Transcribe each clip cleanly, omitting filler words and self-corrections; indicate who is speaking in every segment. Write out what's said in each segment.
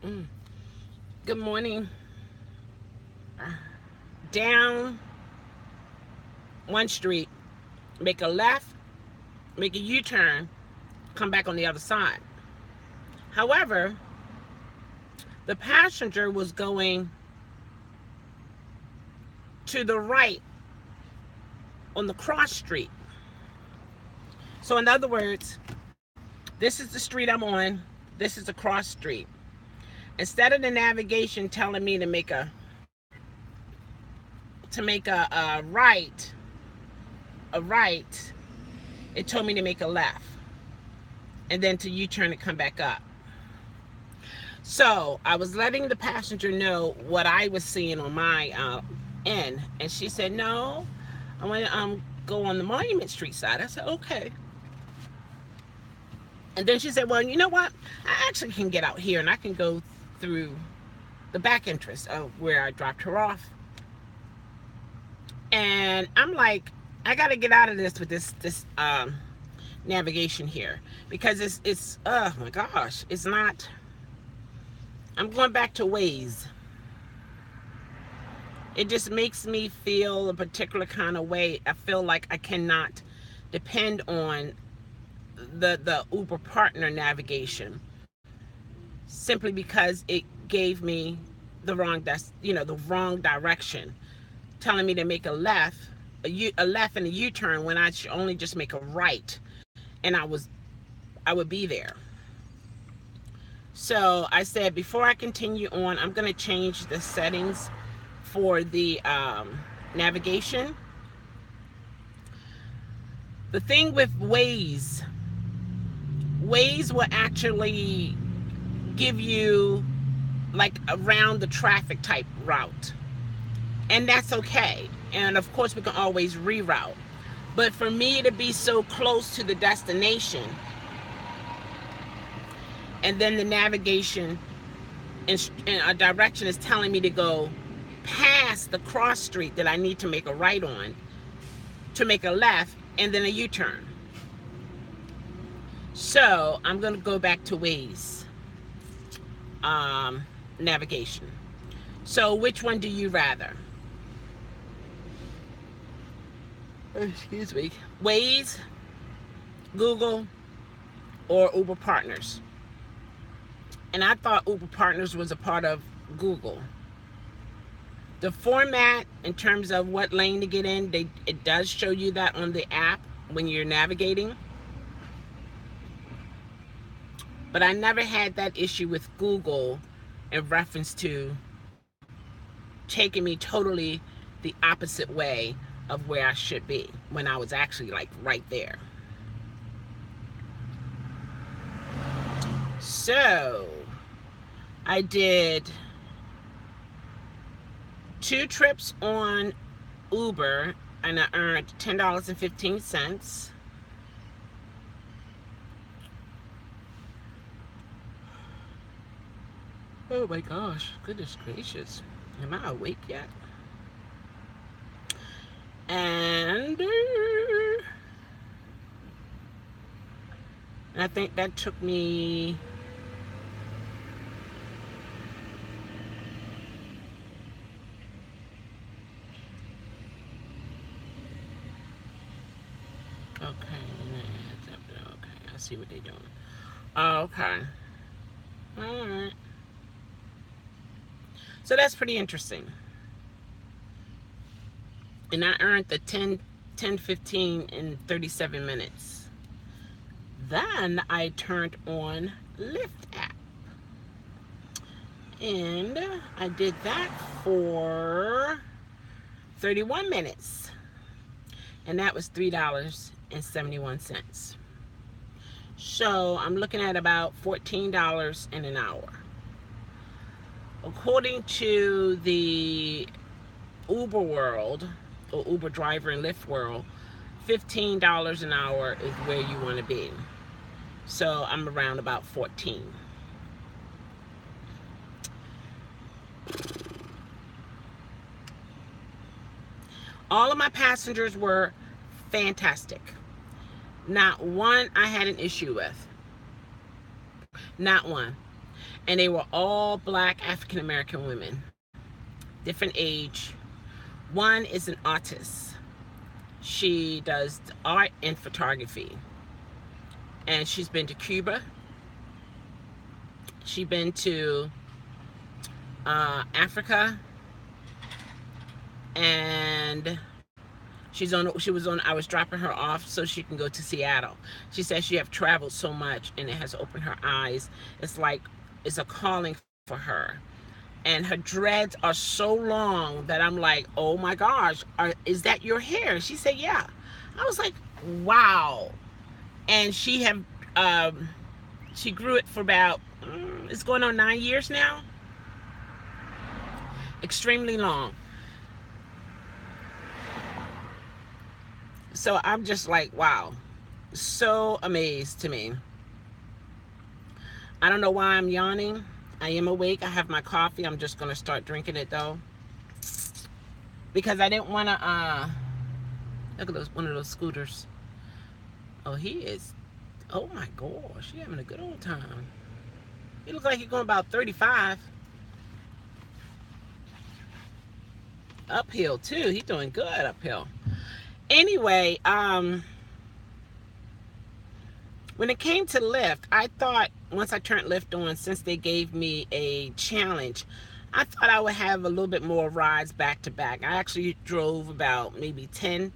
Speaker 1: Mm. Good morning. Down one street, make a left, make a U-turn, come back on the other side. However, the passenger was going to the right on the cross street. So in other words, this is the street I'm on, this is a cross street. Instead of the navigation telling me a right, it told me to make a left and then to U-turn and come back up. So I was letting the passenger know what I was seeing on my end, and she said, "No, I want to go on the Monument Street side." I said, "Okay." And then she said, "Well, you know what? I actually can get out here and I can go through the back entrance of where I dropped her off." And I'm like, I got to get out of this with this navigation here, because it's oh my gosh, it's not. I'm going back to Waze. It just makes me feel a particular kind of way. I feel like I cannot depend on the Uber partner navigation, simply because it gave me the wrong direction, telling me to make a left, a left and a U-turn when I should only just make a right, and I would be there. So I said, before I continue on, I'm going to change the settings for the navigation. The thing with Waze will actually give you like around the traffic type route, and that's okay. And of course, we can always reroute. But for me to be so close to the destination, and then the navigation in a direction is telling me to go past the cross street that I need to make a right on, to make a left and then a U-turn. So I'm going to go back to Waze navigation. So which one do you rather? Excuse me. Waze, Google, or Uber Partners? And I thought Uber Partners was a part of Google. The format in terms of what lane to get in, it does show you that on the app when you're navigating. But I never had that issue with Google in reference to taking me totally the opposite way of where I should be, when I was actually like right there. So I did 2 trips on Uber and I earned $10.15. Oh my gosh, goodness gracious. Am I awake yet? And I think that took me okay, I see what they're doing. Okay. All right. So that's pretty interesting. And I earned the 15 in 37 minutes. Then I turned on Lyft app. And I did that for 31 minutes. And that was $3.71. So I'm looking at about $14 in an hour. According to the Uber world, or Uber driver and Lyft world, $15 an hour is where you want to be. So I'm around about 14. All of my passengers were fantastic. Not one I had an issue with. Not one. And they were all Black African American women, different age. One is an artist. She does art and photography. And she's been to Cuba. She's been to Africa. And I was dropping her off so she can go to Seattle. She said she have traveled so much and it has opened her eyes. It's like it's a calling for her. And her dreads are so long that I'm like, oh my gosh, is that your hair? She said, yeah. I was like, wow. And she grew it for about, it's going on 9 years now. Extremely long. So I'm just like, wow, so amazed to me. I don't know why I'm yawning. I am awake. I have my coffee. I'm just going to start drinking it though. Because I didn't want to, look at one of those scooters. Oh, he is, oh my gosh, he having a good old time. He looks like he's going about 35. Uphill too. He's doing good uphill. Anyway, when it came to Lyft, I thought once I turned Lyft on, since they gave me a challenge, I thought I would have a little bit more rides back to back. I actually drove about maybe 10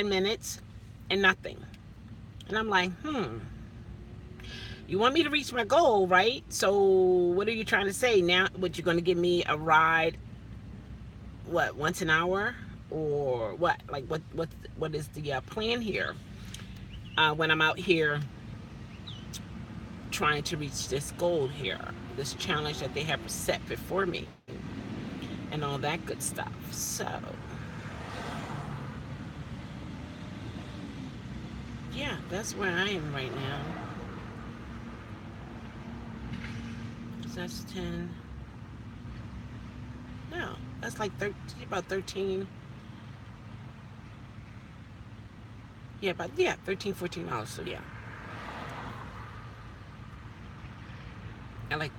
Speaker 1: minutes and nothing. And I'm like, you want me to reach my goal, right? So what are you trying to say now? What, you're going to give me a ride, what, once an hour? Or what? Like what is the plan here when I'm out here trying to reach this goal here, this challenge that they have set before me and all that good stuff. So yeah, that's where I am right now. So that's 10. No, that's like 13, about 13. Yeah, but yeah, $13, $14. So yeah, I like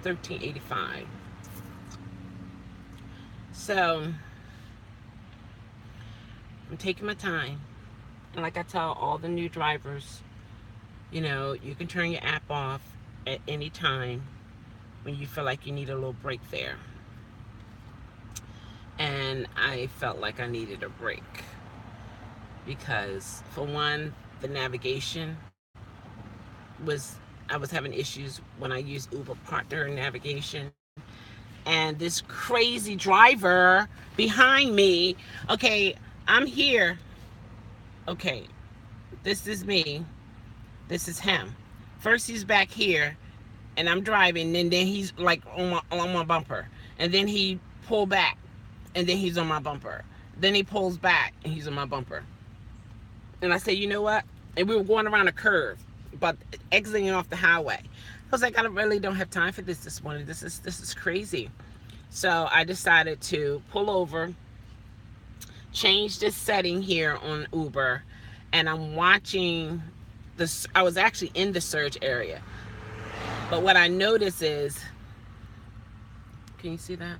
Speaker 1: $13.85. So I'm taking my time, and like I tell all the new drivers, you know, you can turn your app off at any time when you feel like you need a little break there. And I felt like I needed a break. Because for one, the navigation I was having issues when I used Uber partner navigation. And this crazy driver behind me, okay, I'm here. Okay, this is me. This is him. First he's back here and I'm driving, and then he's like on my bumper. And then he pulled back and then he's on my bumper. Then he pulls back and he's on my bumper. And I said, you know what? And we were going around a curve, but exiting off the highway. I was like, I really don't have time for this morning. This is crazy. So I decided to pull over, change this setting here on Uber, and I'm watching this. I was actually in the surge area. But what I notice is, can you see that?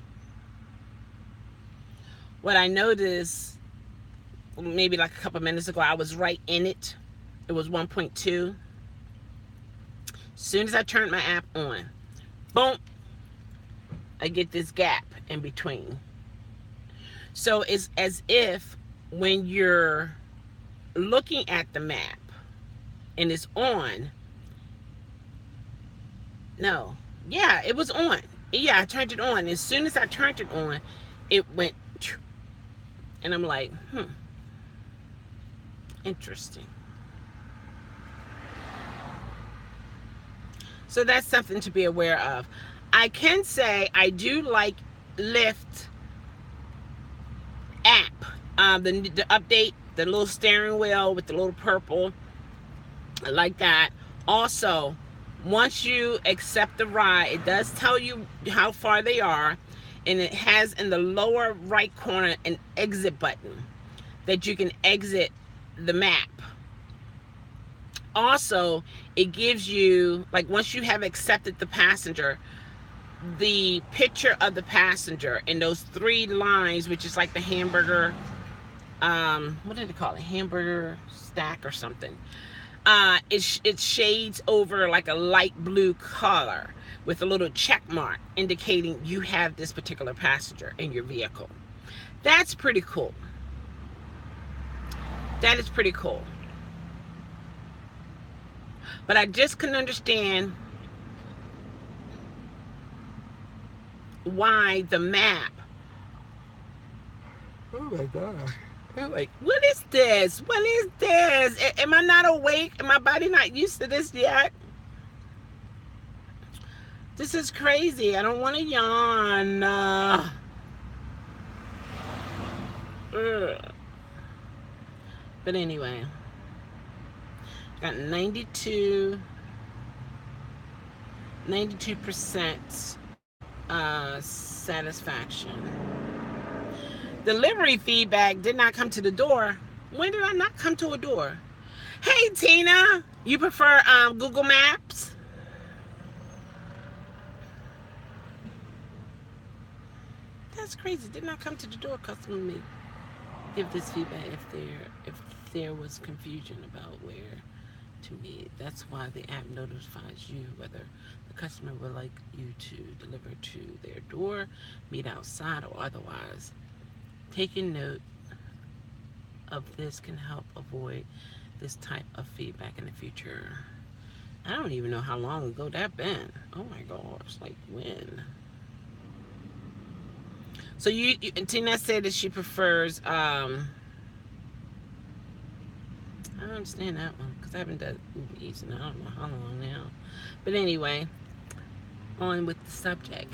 Speaker 1: What I noticed maybe like a couple minutes ago, I was right in it. It was 1.2. As soon as I turned my app on, boom, I get this gap in between. So it's as if when you're looking at the map and it's on, no, yeah, it was on. Yeah, I turned it on. As soon as I turned it on, it went, and I'm like, interesting. So that's something to be aware of. I can say I do like Lyft app. The update, the little steering wheel with the little purple. I like that. Also, once you accept the ride, it does tell you how far they are. And it has in the lower right corner an exit button that you can exit the map Also, it gives you, like, once you have accepted the passenger, the picture of the passenger and those three lines, which is like the hamburger, what did they call it? Hamburger stack or something. It shades over like a light blue color with a little check mark indicating you have this particular passenger in your vehicle. That's pretty cool. That is pretty cool. But I just couldn't understand why the map. Oh my God. I'm like, what is this? What is this? Am I not awake? Am my body not used to this yet? This is crazy. I don't want to yawn. But anyway, got 92% satisfaction. Delivery feedback did not come to the door. When did I not come to a door? Hey, Tina, you prefer Google Maps? That's crazy. Did not come to the door. Customer may give this feedback if there was confusion about where to meet. That's why the app notifies you whether the customer would like you to deliver to their door, meet outside, or otherwise. Taking note of this can help avoid this type of feedback in the future. I don't even know how long ago that been. Oh my gosh, like when? So Tina said that she prefers, I don't understand that one because I haven't done Uber Eats in I don't know how long now. But anyway, on with the subject.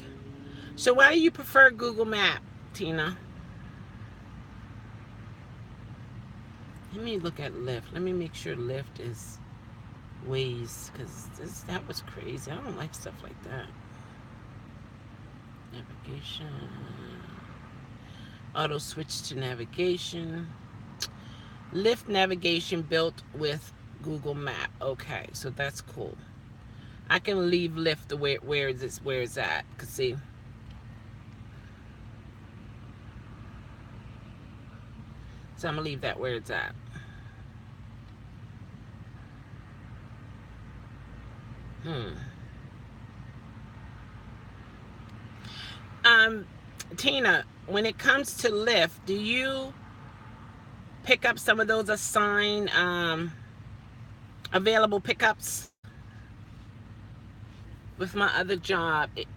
Speaker 1: So why do you prefer Google Map, Tina? Let me look at Lyft. Let me make sure Lyft is Waze, because that was crazy. I don't like stuff like that. Navigation. Auto switch to navigation. Lyft navigation built with Google Map. Okay, so that's cool. I can leave Lyft where it's at. Cause see. So I'm gonna leave that where it's at. Tina, when it comes to Lyft, do you pick up some of those assigned available pickups? With my other job, it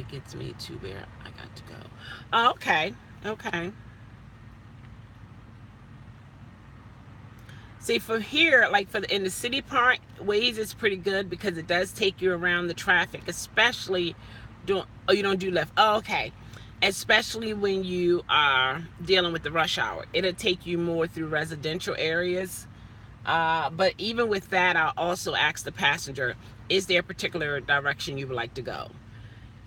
Speaker 1: gets me to where I got to go. Oh, okay. Okay. See, for here, like in the city part, Waze is pretty good because it does take you around the traffic, especially you don't do Lyft. Oh, okay. Especially when you are dealing with the rush hour. It'll take you more through residential areas. But even with that, I'll also ask the passenger, is there a particular direction you would like to go?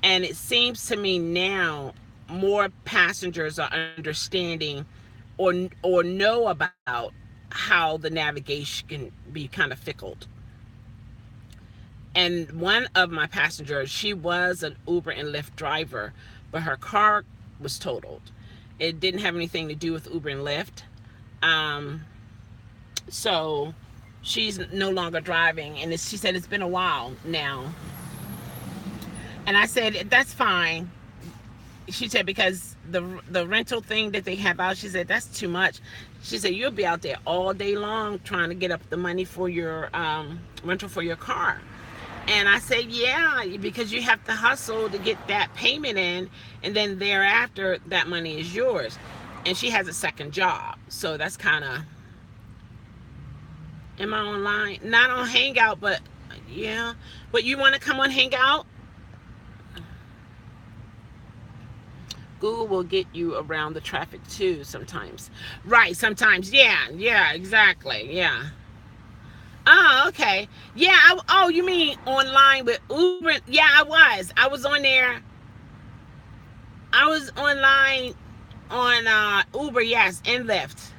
Speaker 1: And it seems to me now more passengers are understanding or know about how the navigation can be kind of fickle. And one of my passengers, she was an Uber and Lyft driver, but her car was totaled. It didn't have anything to do with Uber and Lyft. So she's no longer driving, and she said it's been a while now. And I said, that's fine. She said, because the rental thing that they have out, she said, that's too much. She said, you'll be out there all day long trying to get up the money for your rental for your car. And I said, yeah, because you have to hustle to get that payment in, and then thereafter, that money is yours. And she has a second job. So that's kind of, am I online? Not on Hangout, but yeah. But you want to come on Hangout? Google will get you around the traffic too sometimes. Right, sometimes. Yeah, exactly. Yeah. Oh, okay. Yeah, oh, you mean online with Uber? Yeah, I was on there. I was online On Uber, yes, and Lyft.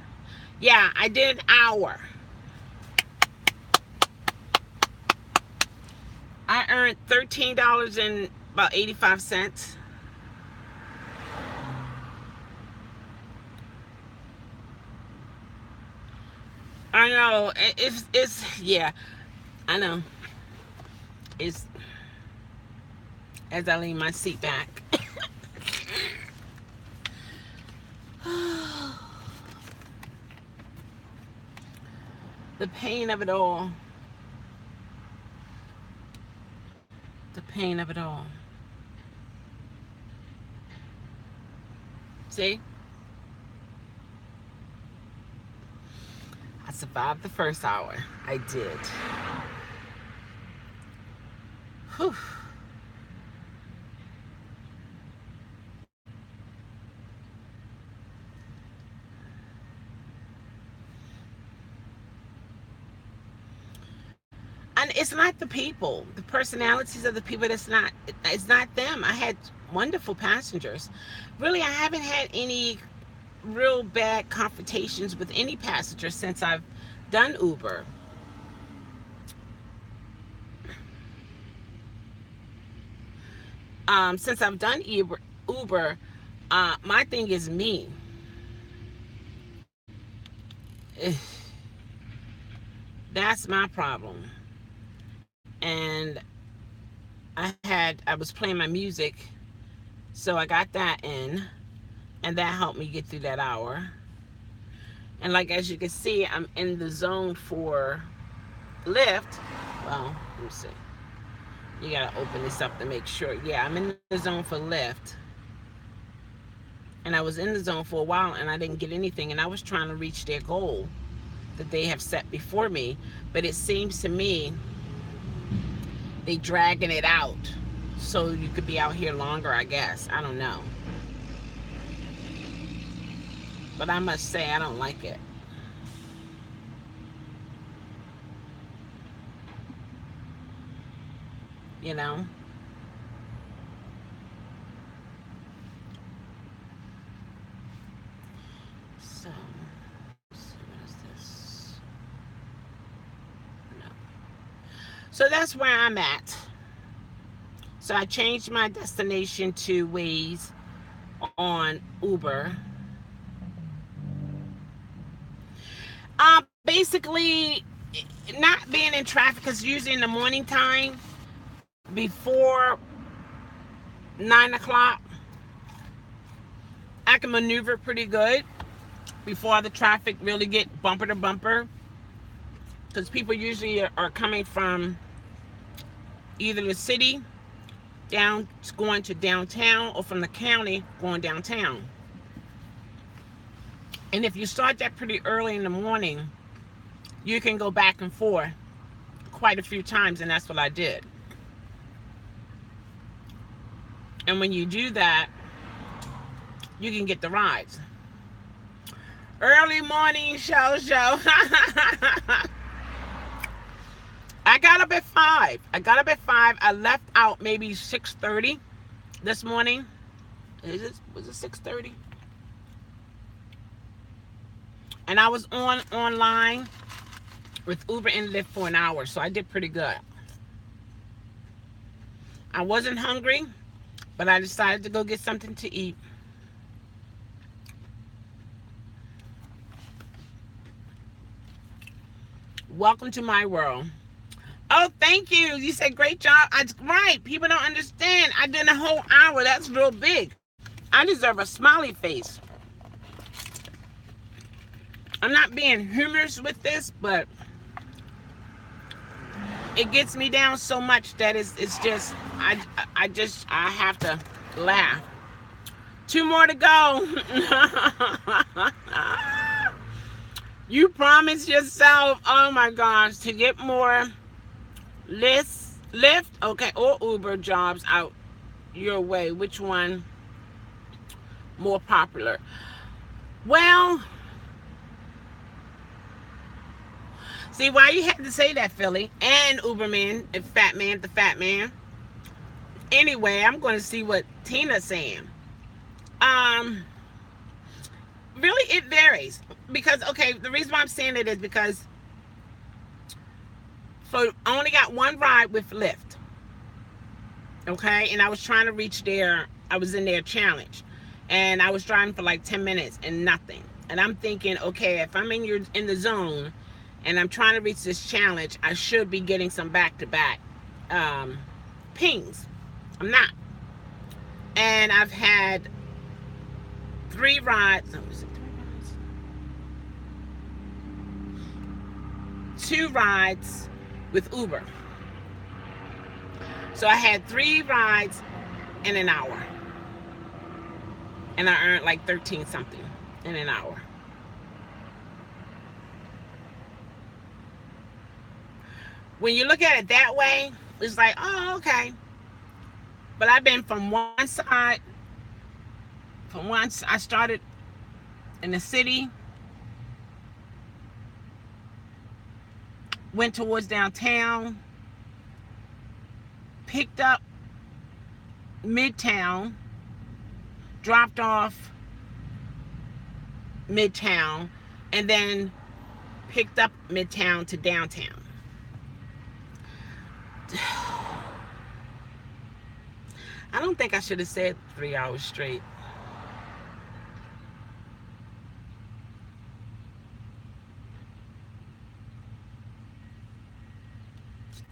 Speaker 1: Yeah, I did an hour. I earned $13 and about 85 cents. I know it's yeah. I know it's as I lean my seat back. The pain of it all. The pain of it all. See? I survived the first hour. I did. Whew. And it's not the people, the personalities of the people. It's not them. I had wonderful passengers. Really, I haven't had any real bad confrontations with any passenger since I've done Uber. Since I've done Uber, my thing is me. That's my problem. And I was playing my music, so I got that in, and that helped me get through that hour. And like as you can see, I'm in the zone for Lyft. Well, let me see. You gotta open this up to make sure. Yeah, I'm in the zone for Lyft. And I was in the zone for a while and I didn't get anything, and I was trying to reach their goal that they have set before me. But it seems to me they dragging it out so you could be out here longer, I guess. I don't know. But I must say I don't like it. You know? So, let's see, what is this? No. So that's where I'm at. So I changed my destination to Waze on Uber. Basically, not being in traffic, because usually in the morning time, before 9 o'clock, I can maneuver pretty good before the traffic really get bumper to bumper, because people usually are coming from either the city down going to downtown or from the county going downtown. And if you start that pretty early in the morning, you can go back and forth quite a few times, and that's what I did. And when you do that, you can get the rides. Early morning show. I got up at 5. I left out maybe 6:30 this morning. Was it 6:30? And I was online with Uber and Lyft for an hour, so I did pretty good. I wasn't hungry, but I decided to go get something to eat. Welcome to my world. Oh, thank you. You said great job. Right. People don't understand. I did a whole hour. That's real big. I deserve a smiley face. I'm not being humorous with this, but it gets me down so much that it's just I have to laugh. 2 more to go. You promised yourself, oh my gosh, to get more Lyft, okay, or Uber jobs out your way. Which one more popular? Well, see why you had to say that, Philly, and Uberman, and the fat man. Anyway, I'm going to see what Tina's saying. really, it varies. Because, okay, the reason why I'm saying it is because I only got one ride with Lyft. Okay, and I was trying to reach I was in their challenge, and I was driving for like 10 minutes and nothing. And I'm thinking, okay, if I'm in the zone and I'm trying to reach this challenge, I should be getting some back-to-back pings. I'm not. And I've had 3 rides. No, was it 3 rides? 2 rides with Uber. So I had 3 rides in an hour. And I earned like 13 something in an hour. When you look at it that way, it's like, oh, okay. But I've been from one side, I started in the city, went towards downtown, picked up Midtown, dropped off Midtown, and then picked up Midtown to downtown. I don't think I should have said 3 hours straight.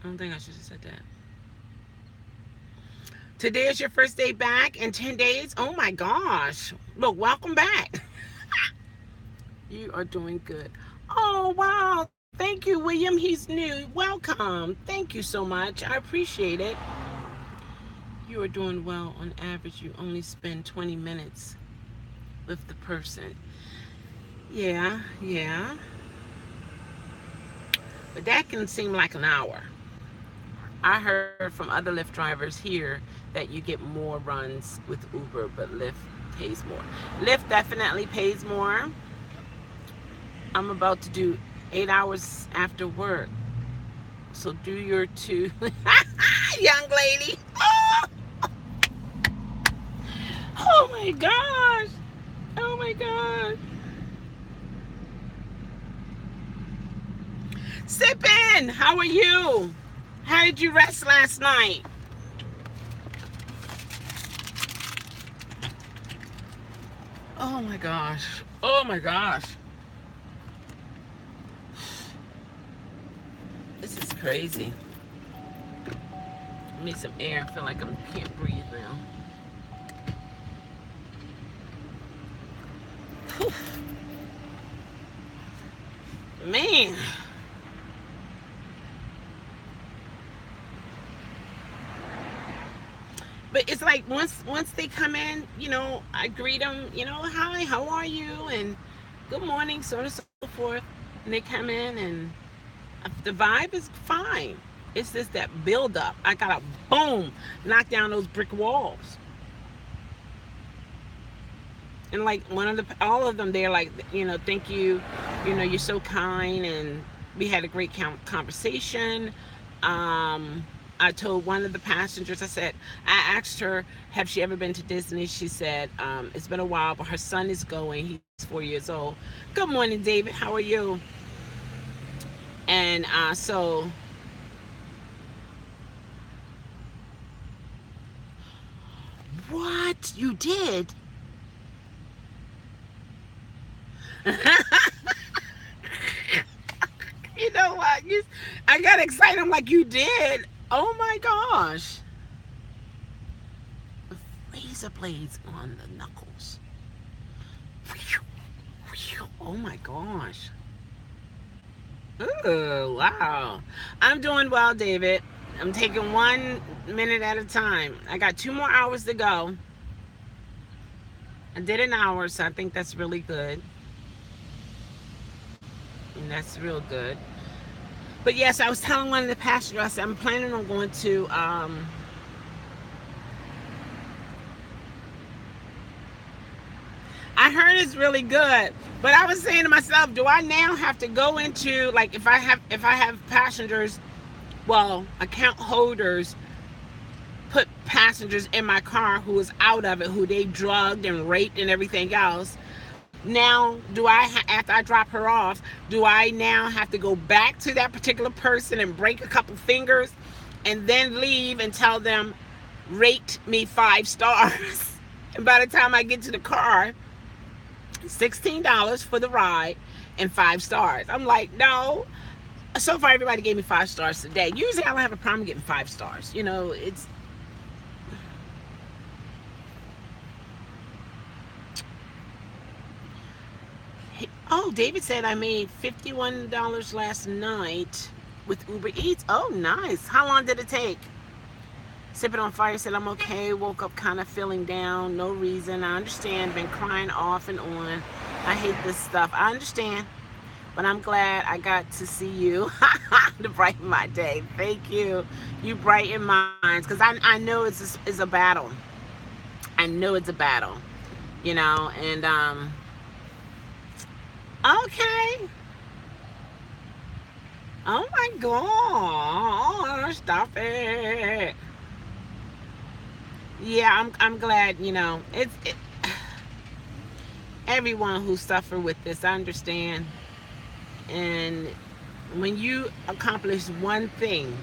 Speaker 1: I don't think I should have said that. Today is your first day back in 10 days. Oh my gosh. Look, welcome back. You are doing good. Oh, wow. Thank you, William. He's new. Welcome. Thank you so much. I appreciate it. You are doing well. On average, you only spend 20 minutes with the person. Yeah. But that can seem like an hour. I heard from other Lyft drivers here that you get more runs with Uber, but Lyft pays more. Lyft definitely pays more. I'm about to do 8 hours after work. So do your 2. Young lady. Oh my gosh. Oh my God. Sip in. How are you? How did you rest last night? Oh my gosh. Oh my gosh. This is crazy. I need some air. I feel like I can't breathe now. Whew. Man. But it's like once they come in, you know, I greet them, you know, hi, how are you? And good morning, so on and so forth. And they come in and the vibe is fine. It's just that build up. I gotta boom, knock down those brick walls. And like all of them, they're like, you know, thank you, you know, you're so kind, and we had a great conversation. I told one of the passengers, I asked her, have she ever been to Disney? She said, it's been a while, but her son is going. He's 4 years old. Good morning, David. How are you? And so what? You did? You know what? I got excited. I'm like, you did? Oh my gosh. The razor blades on the knuckles. Oh my gosh. Ooh, wow. I'm doing well, David. I'm taking 1 minute at a time. I got 2 more hours to go. I did an hour, so I think that's really good. And that's real good. But yes, I was telling one of the passengers, I said, I'm planning on going to I heard it's really good, but I was saying to myself, do I now have to go into, like, if I have passengers, well, account holders put passengers in my car who is out of it, who they drugged and raped and everything else, Now, do I, after I drop her off, do I now have to go back to that particular person and break a couple fingers and then leave and tell them, rate me 5 stars? And by the time I get to the car, $16 for the ride and 5 stars. I'm like, no. So far, everybody gave me 5 stars today. Usually, I don't have a problem getting 5 stars. You know, it's. Oh, David said I made $51 last night with Uber Eats. Oh, nice. How long did it take? Sipping on Fire said, I'm okay. Woke up kind of feeling down. No reason. I understand. Been crying off and on. I hate this stuff. I understand. But I'm glad I got to see you to brighten my day. Thank you. You brighten minds. Because I know it's a battle. I know it's a battle. You know, and, okay. Oh my gosh. Stop it. Yeah, I'm glad, you know, everyone who suffer with this, I understand. And when you accomplish one thing,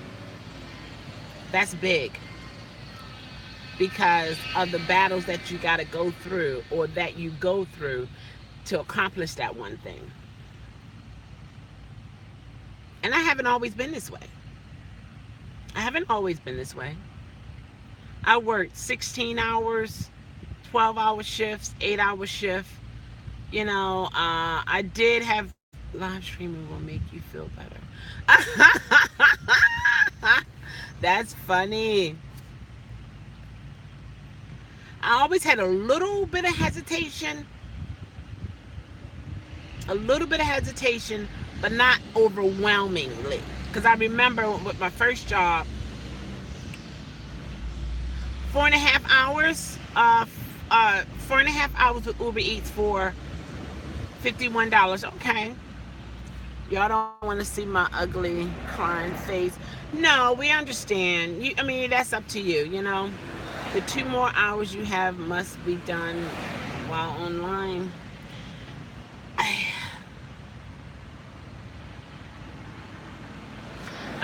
Speaker 1: that's big, because of the battles that you got to go through, or that you go through to accomplish that one thing. And I haven't always been this way. I haven't always been this way. I worked 16 hours, 12-hour shifts, 8-hour shift. You know, I did have live streaming will make you feel better. That's funny. I always had a little bit of hesitation. But not overwhelmingly. Because I remember with my first job, 4.5 hours, 4.5 hours with Uber Eats for $51. Okay. Y'all don't want to see my ugly crying face. No, we understand. I mean, that's up to you, you know. The 2 more hours you have must be done while online.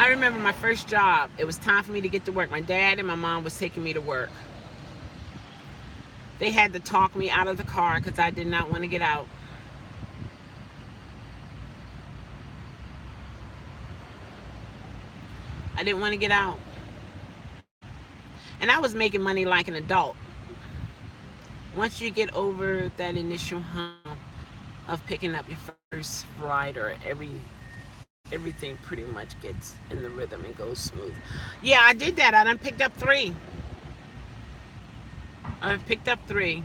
Speaker 1: I remember my first job. It was time for me to get to work. My dad and my mom was taking me to work. They had to talk me out of the car because I did not want to get out. I didn't want to get out. And I was making money like an adult. Once you get over that initial hump of picking up your first rider, everything pretty much gets in the rhythm and goes smooth. Yeah, I did that. I done picked up 3. I've picked up 3.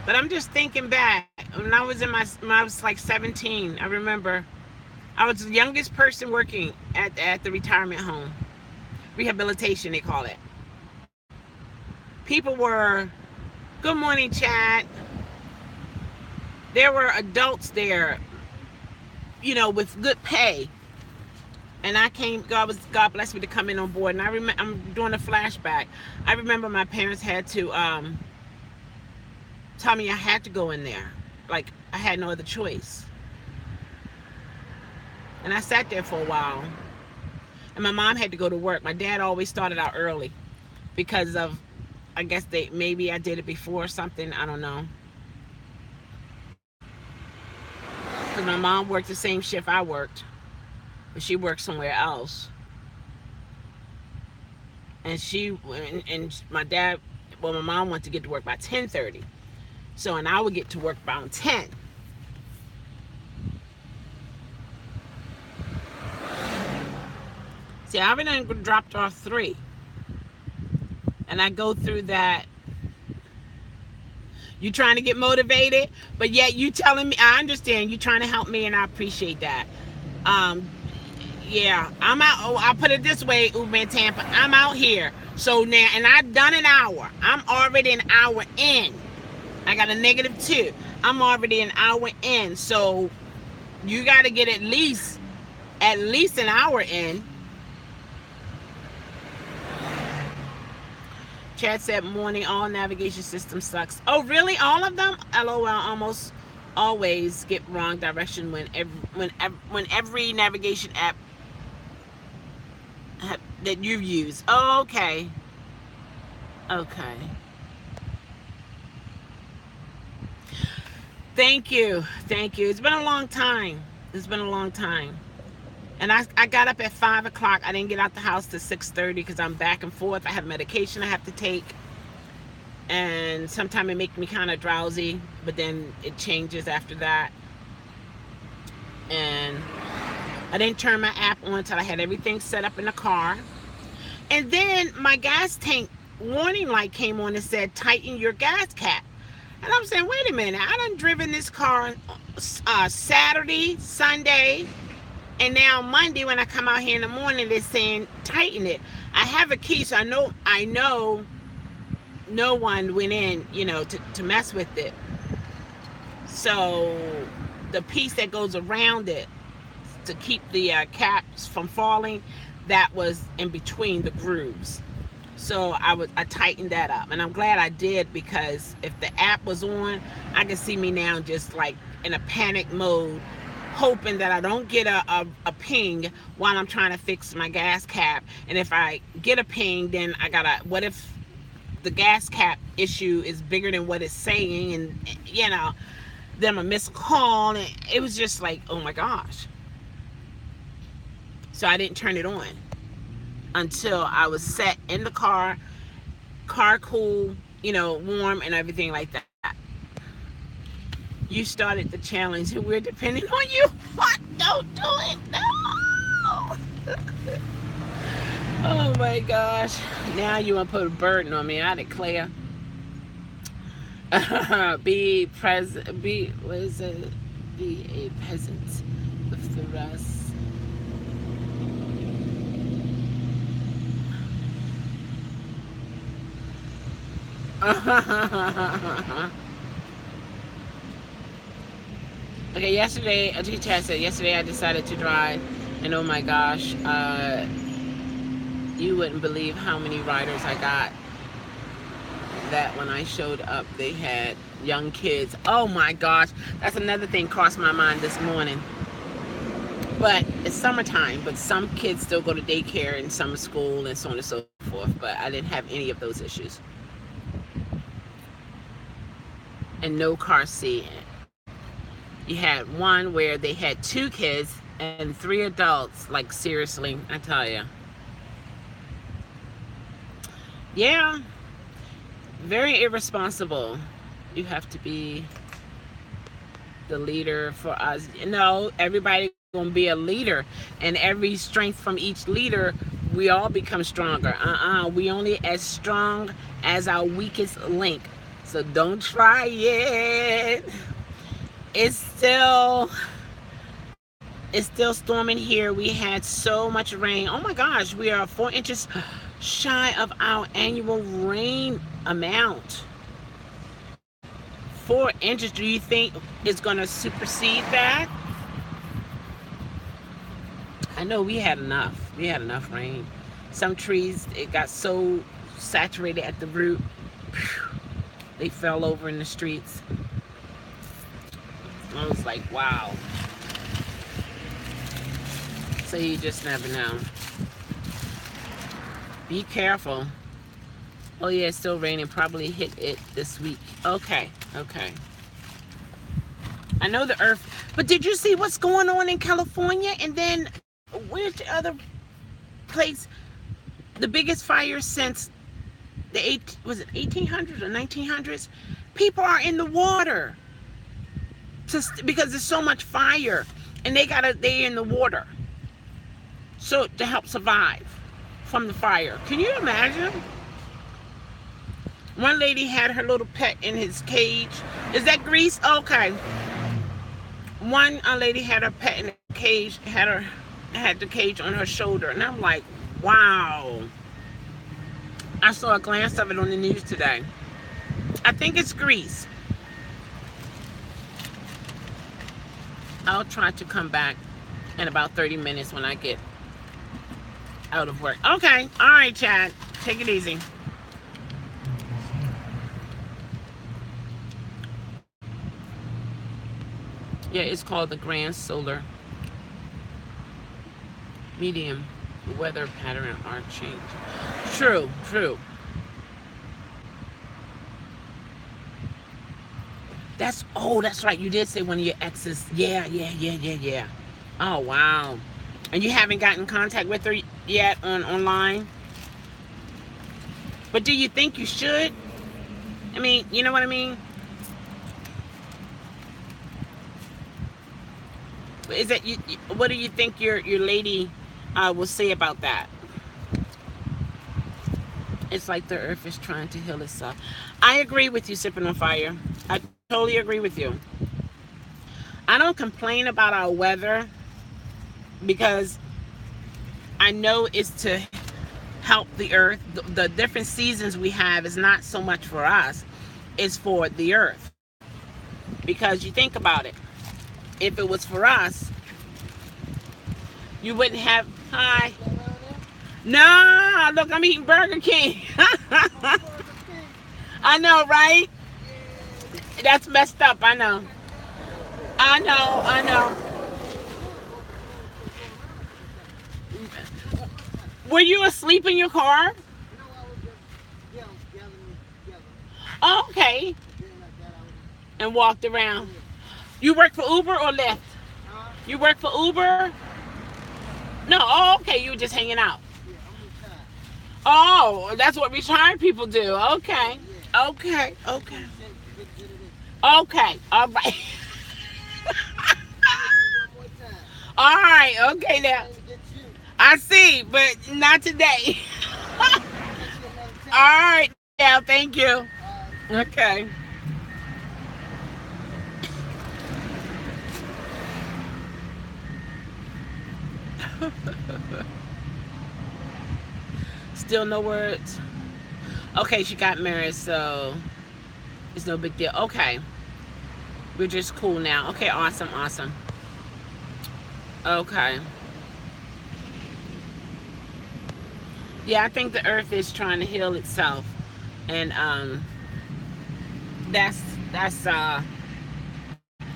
Speaker 1: But I'm just thinking back. When I was when I was like 17, I remember I was the youngest person working at the retirement home. Rehabilitation, they call it. People were, good morning, chat. There were adults there, you know, with good pay. And I came, God blessed me to come in on board. And I'm doing a flashback. I remember my parents had to tell me I had to go in there. Like, I had no other choice. And I sat there for a while. And my mom had to go to work. My dad always started out early because of, I guess maybe I did it before or something. I don't know. Because my mom worked the same shift I worked. But she worked somewhere else. And my dad, well, my mom wanted to get to work by 10:30. So, and I would get to work around 10. See, I already dropped off 3. And I go through that. You trying to get motivated, but yet you telling me, I understand you trying to help me, and I appreciate that. Yeah, I'm out. Oh, I'll put it this way, Uber and Tampa. I'm out here. So now, and I've done an hour. I'm already an hour in. I got a -2. I'm already an hour in. So you got to get at least an hour in. Chad said, morning, all navigation system sucks. Oh, really? All of them? LOL, almost always get wrong direction when every navigation app that you use. Oh, okay. Okay. Thank you. Thank you. It's been a long time. It's been a long time. And I got up at 5 o'clock. I didn't get out the house till 6:30 because I'm back and forth. I have medication I have to take. And sometimes it makes me kind of drowsy, but then it changes after that. And I didn't turn my app on until I had everything set up in the car. And then my gas tank warning light came on and said, tighten your gas cap. And I'm saying, wait a minute, I done driven this car Saturday, Sunday, and now Monday when I come out here in the morning, they're saying tighten it. I have a key, so I know no one went in, to mess with it. So the piece that goes around it to keep the caps from falling, that was in between the grooves. So I tightened that up, and I'm glad I did, because if the app was on, I can see me now just like in a panic mode, hoping that I don't get a ping while I'm trying to fix my gas cap. And if I get a ping, then what if the gas cap issue is bigger than what it's saying, and then I'm a missed call, and it was just like, oh my gosh. So I didn't turn it on until I was set in the car cool, warm and everything like that. You started the challenge and we're depending on you. What? Don't do it. No. Oh my gosh. Now you want to put a burden on me. I declare. Be a peasant with the rest. Okay, yesterday, a teacher said, yesterday I decided to drive, and oh my gosh, you wouldn't believe how many riders I got that when I showed up, they had young kids. Oh my gosh, that's another thing crossed my mind this morning. But it's summertime, but some kids still go to daycare and summer school and so on and so forth, but I didn't have any of those issues. And no car seat. You had one where they had 2 kids and 3 adults. Like, seriously, I tell you. Yeah, very irresponsible. You have to be the leader for us. No, everybody gonna be a leader, and every strength from each leader, we all become stronger. We only as strong as our weakest link. So don't try it. It's still storming here. We had so much rain. Oh my gosh, we are 4 inches shy of our annual rain amount. 4 inches, do you think is going to supersede that? I know we had enough. We had enough rain. Some trees, it got so saturated at the root, they fell over in the streets. I was like, wow. So you just never know. Be careful. Oh yeah, it's still raining. Probably hit it this week. Okay. I know the earth, but did you see what's going on in California? And then where's the other place? The biggest fire since the 1800s or 1900s? People are in the water because there's so much fire, and they're in the water, so to help survive from the fire. Can you imagine? One lady had her little pet in his cage. Is that Greece? Okay. One lady had her pet in a cage, had the cage on her shoulder, and I'm like, wow. I saw a glance of it on the news today. I think it's Greece. I'll try to come back in about 30 minutes when I get out of work. Okay. All right, Chad. Take it easy. Yeah, it's called the Grand Solar Medium. The weather pattern are changing. True, true. That's right. You did say one of your exes. Yeah, yeah, yeah, yeah, yeah. Oh wow. And you haven't gotten in contact with her yet online? But do you think you should? I mean, you know what I mean? Is that you? What do you think your lady will say about that? It's like the earth is trying to heal itself. I agree with you, Sipping on Fire. I totally agree with you. I don't complain about our weather because I know it's to help the earth. The different seasons we have is not so much for us, it's for the earth. Because you think about it, if it was for us, you wouldn't have. Hi. No, look, I'm eating Burger King. I know, right? That's messed up. I know. I know. I know. Were you asleep in your car? Oh, okay. And walked around. You work for Uber or Lyft? You work for Uber? No. Oh, okay. You were just hanging out. Oh, that's what retired people do. Okay. Okay. Okay. Okay. All right. All right. Okay now. I see, but not today. All right. Yeah. Thank you. Okay. Still no words. Okay, she got married, so it's no big deal. Okay. We're just cool now. Okay, awesome, awesome. Okay. Yeah, I think the earth is trying to heal itself. And that's that's uh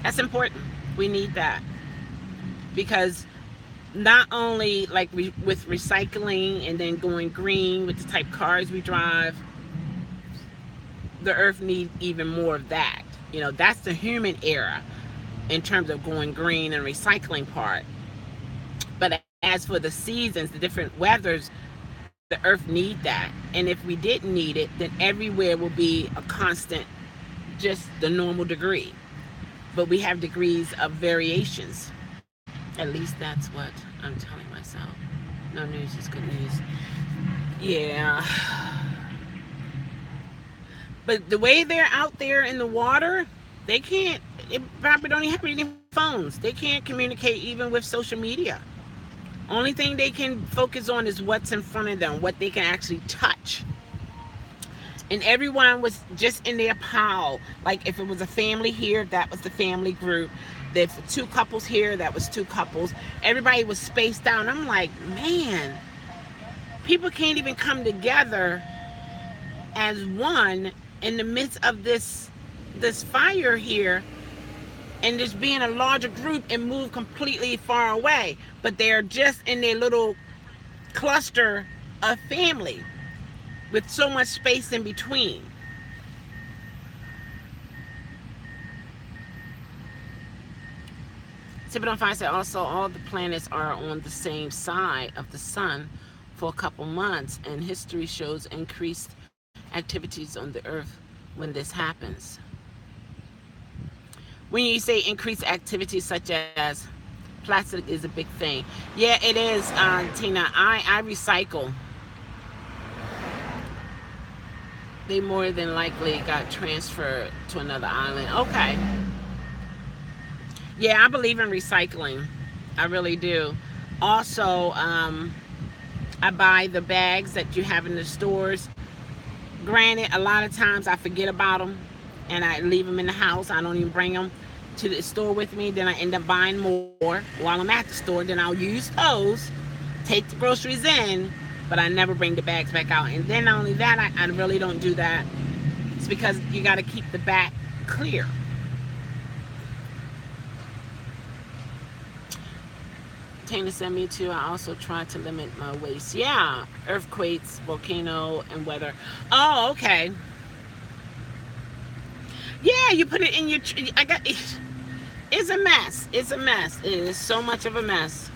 Speaker 1: that's important. We need that. Because not only like with recycling and then going green with the type of cars we drive, the earth needs even more of that. You know, that's the human era in terms of going green and recycling part. But as for the seasons, the different weathers, the earth need that. And if we didn't need it, then everywhere will be a constant, just the normal degree. But we have degrees of variations. At least that's what I'm telling myself. No news is good news. Yeah. But the way they're out there in the water, they can't, they probably don't even have any phones. They can't communicate even with social media. Only thing they can focus on is what's in front of them, what they can actually touch. And everyone was just in their pile. Like if it was a family here, that was the family group. If two couples here, that was two couples. Everybody was spaced out. I'm like, man, people can't even come together as one in the midst of this fire here, and just being a larger group and move completely far away. But they're just in their little cluster of family with so much space in between. Sipping on Fire said also all the planets are on the same side of the sun for a couple months, and history shows increased activities on the earth when this happens. When you say increased activities such as plastic is a big thing. Yeah, it is, Tina. I recycle. They more than likely got transferred to another island. Okay. Yeah, I believe in recycling. I really do. Also, I buy the bags that you have in the stores. Granted, a lot of times I forget about them and I leave them in the house. I don't even bring them to the store with me. Then I end up buying more while I'm at the store. Then I'll use those, take the groceries in, but I never bring the bags back out. And then not only that, I really don't do that. It's because you got to keep the back clear. Tana sent me to. I also try to limit my waste. Yeah, earthquakes, volcano, and weather. Oh, okay. Yeah, you put it in your. I got. It's a mess. It's a mess. It is so much of a mess.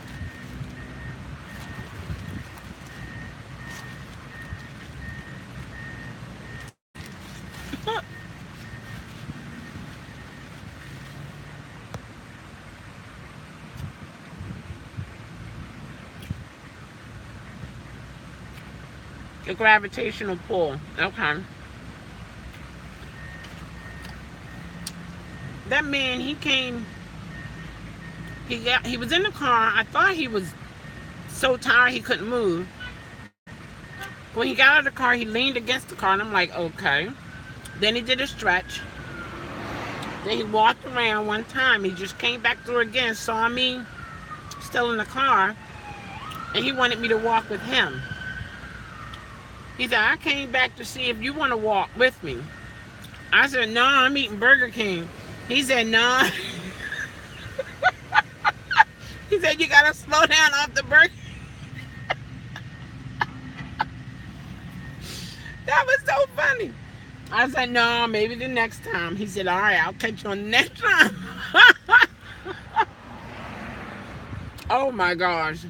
Speaker 1: The gravitational pull. Okay. That man, he came. He was in the car. I thought he was so tired he couldn't move. When he got out of the car, he leaned against the car, and I'm like, okay. Then he did a stretch. Then he walked around one time. He just came back through again, saw me still in the car, and he wanted me to walk with him. He said, I came back to see if you want to walk with me. I said, no, I'm eating Burger King. He said, no. He said, you got to slow down off the burger. That was so funny. I said, no, maybe the next time. He said, all right, I'll catch you on the next time. Oh, my gosh.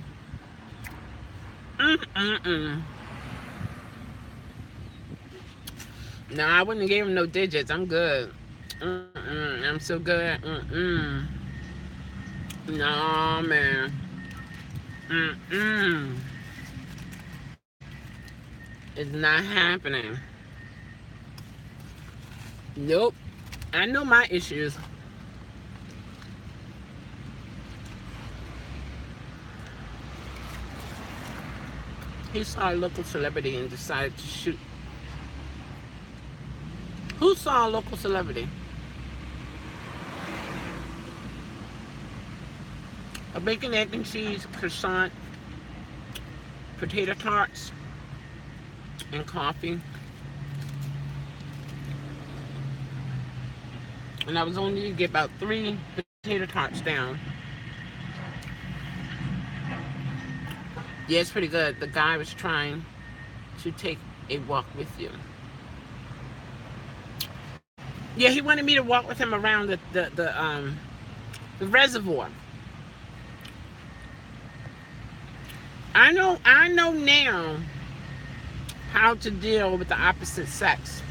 Speaker 1: No, I wouldn't give him no digits. I'm good. I'm so good. No, man. It's not happening. Nope. I know my issues. He saw a local celebrity and decided to shoot. Who saw a local celebrity? A bacon, egg, and cheese croissant, potato tarts, and coffee. And I was only to get about 3 potato tarts down. Yeah, it's pretty good. The guy was trying to take a walk with you. Yeah, he wanted me to walk with him around the reservoir. I know now how to deal with the opposite sex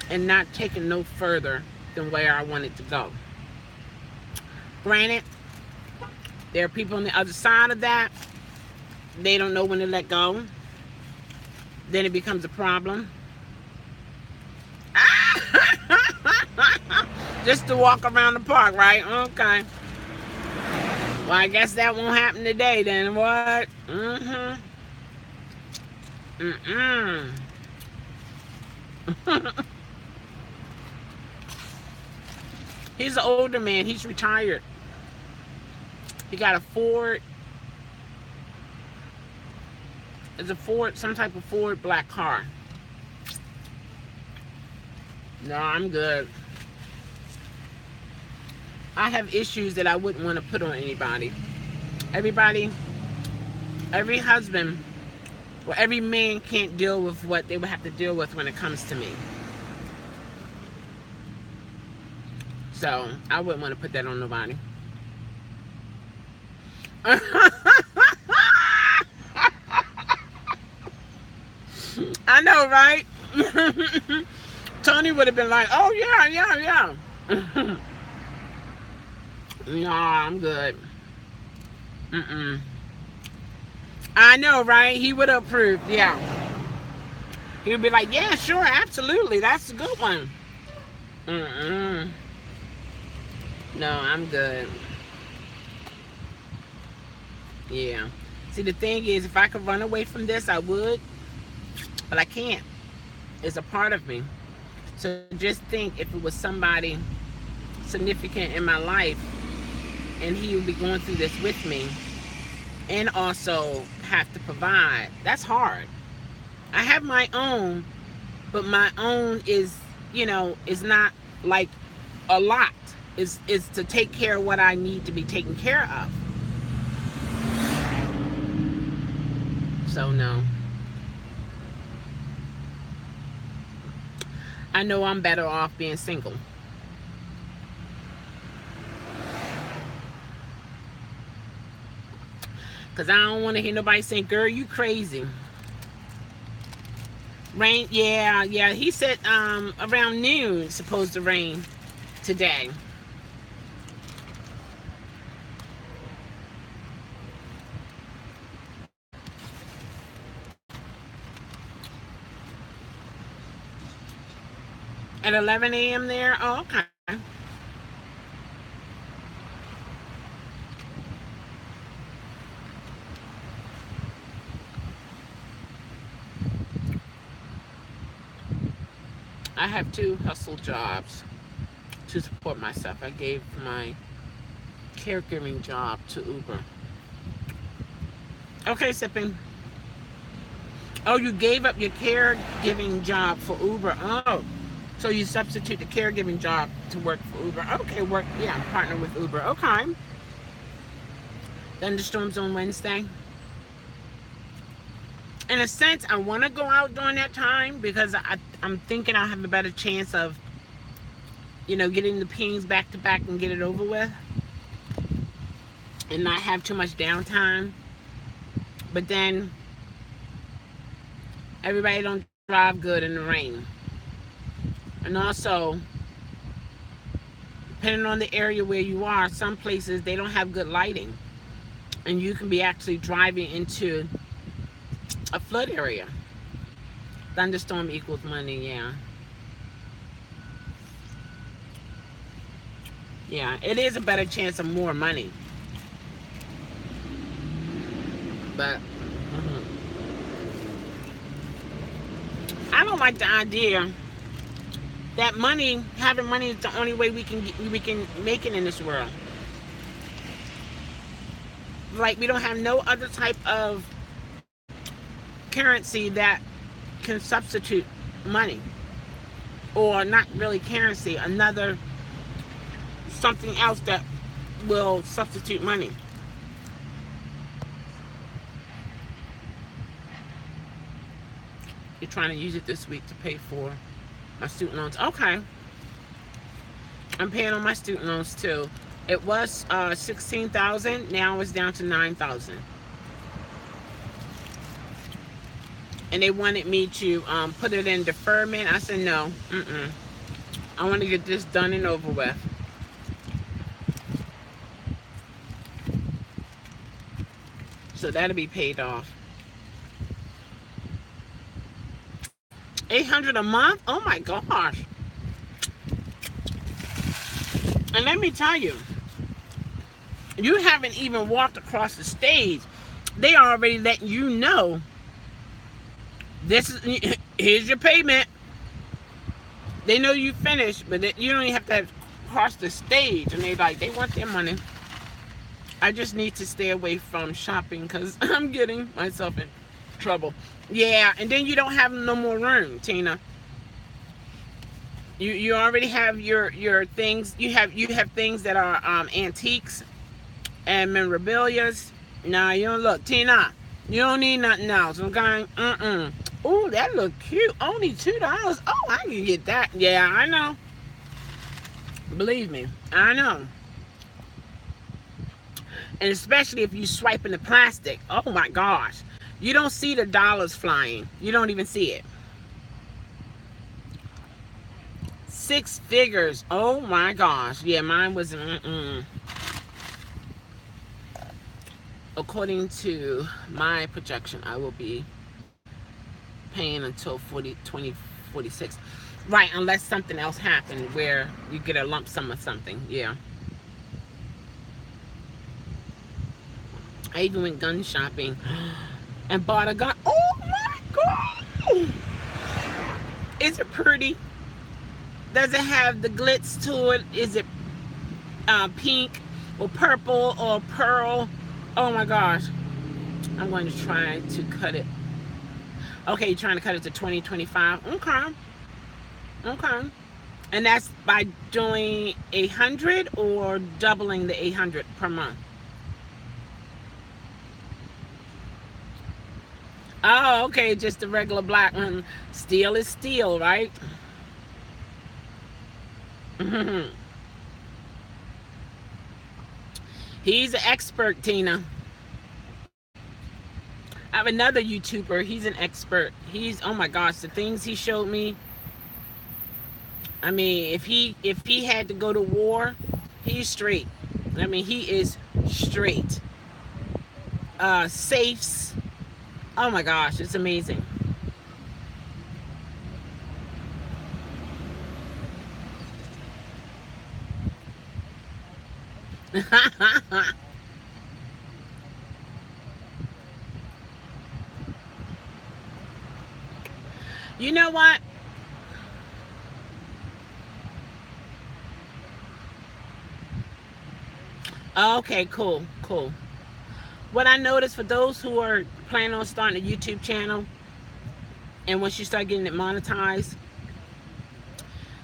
Speaker 1: and not take it no further than where I want it to go. Granted, there are people on the other side of that. They don't know when to let go. Then it becomes a problem. Just to walk around the park, right? Okay. Well, I guess that won't happen today then. What? He's an older man. He's retired. He got a Ford. It's a Ford, some type of Ford black car. No, I'm good. I have issues that I wouldn't want to put on anybody. Every husband, or every man can't deal with what they would have to deal with when it comes to me. So, I wouldn't want to put that on nobody. I know, right? Tony would have been like, oh, yeah. No, I'm good. I know, right? He would have approved, yeah. He would be like, yeah, sure, absolutely. That's a good one. No, I'm good. Yeah. See, the thing is, if I could run away from this, I would. But I can't. It's a part of me. So just think if it was somebody significant in my life and he would be going through this with me and also have to provide. That's hard. I have my own, but my own is, is not like a lot. Is to take care of what I need to be taken care of. So no. I know I'm better off being single. Because I don't want to hear nobody saying, girl, you crazy. Rain, yeah, yeah. He said around noon it's supposed to rain today. At 11 a.m. there? Oh, okay. I have 2 hustle jobs to support myself. I gave my caregiving job to Uber. Okay, sipping. Oh, you gave up your caregiving job for Uber. Oh, so you substitute the caregiving job to work for Uber. Okay, yeah, partner with Uber. Okay. Thunderstorms on Wednesday. In a sense, I want to go out during that time because I'm thinking I'll have a better chance of, getting the pings back to back and get it over with and not have too much downtime. But then everybody don't drive good in the rain. And also, depending on the area where you are, some places they don't have good lighting. And you can be actually driving into a flood area. Thunderstorm equals money, yeah. Yeah, it is a better chance of more money. But I don't like the idea that having money is the only way we can make it in this world. Like we don't have no other type of currency that can substitute money, or not really currency, another something else that will substitute money. You're trying to use it this week to pay for my student loans. Okay. I'm paying on my student loans too. It was $16,000. Now it's down to $9,000. And they wanted me to put it in deferment. I said no. I want to get this done and over with. So that'll be paid off. $800 a month? Oh my gosh. And let me tell you, you haven't even walked across the stage. They already letting you know here's your payment. They know you finished, but you don't even have to cross the stage. And they want their money. I just need to stay away from shopping because I'm getting myself in trouble. Yeah, and then you don't have no more room, Tina. You already have your things. You have things that are antiques and memorabilias. Nah, you don't look, Tina. You don't need nothing else. Okay. Oh, that look cute. Only $2. Oh, I can get that. Yeah, I know. Believe me, I know. And especially if you swipe in the plastic. Oh my gosh. You don't see the dollars flying. You don't even see it. 6 figures. Oh my gosh. Yeah, mine was according to my projection, I will be paying until 2046. Right, unless something else happened where you get a lump sum or something. Yeah. I even went gun shopping and bought a gun. Oh my god! Is it pretty? Does it have the glitz to it? Is it pink or purple or pearl? Oh my gosh. I'm going to try to cut it. Okay, you're trying to cut it to 2025. Okay. Okay. And that's by doing 800 or doubling the 800 per month? Oh, okay, just the regular black one. Steel is steel, right? He's an expert, Tina. I have another YouTuber. He's an expert. He's, oh my gosh, the things he showed me. I mean, if he had to go to war, he's straight. I mean, he is straight. Safes. Oh my gosh, it's amazing. You know what? Okay, cool, cool. What I noticed for those who are planning on starting a YouTube channel, and once you start getting it monetized,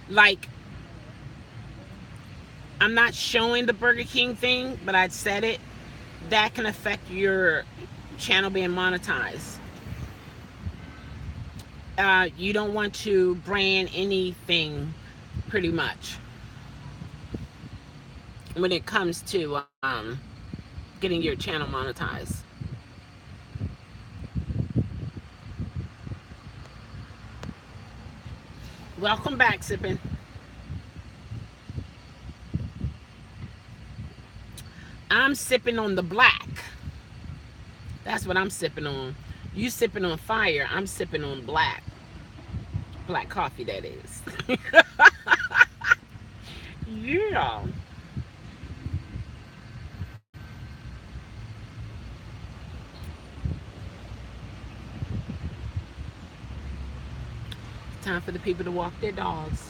Speaker 1: like, I'm not showing the Burger King thing, but I said it. That can affect your channel being monetized. You don't want to brand anything, pretty much, when it comes to getting your channel monetized. Welcome back, Sippin'. I'm sipping on the black. That's what I'm sipping on. You sipping on fire. I'm sipping on black. Black coffee, that is. Yeah. Time for the people to walk their dogs.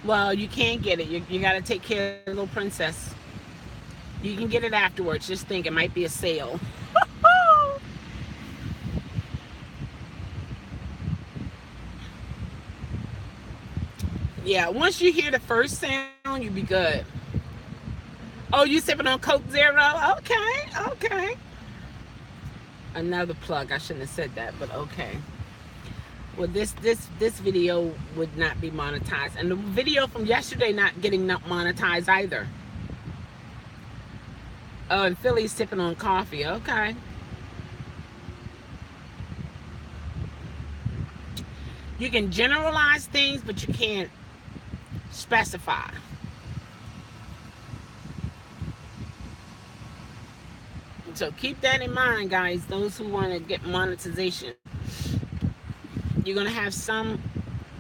Speaker 1: Well, you can't get it. You got to take care of the little princess. You can get it afterwards. Just think it might be a sale. Yeah, once you hear the first sound, you'll be good. Oh, you sipping on Coke Zero? Okay, okay. Another plug. I shouldn't have said that, but okay. Well, this video would not be monetized, and the video from yesterday not getting monetized either. Oh, and Philly's sipping on coffee. Okay. You can generalize things, but you can't specify. So keep that in mind, guys. Those who want to get monetization, you're gonna have some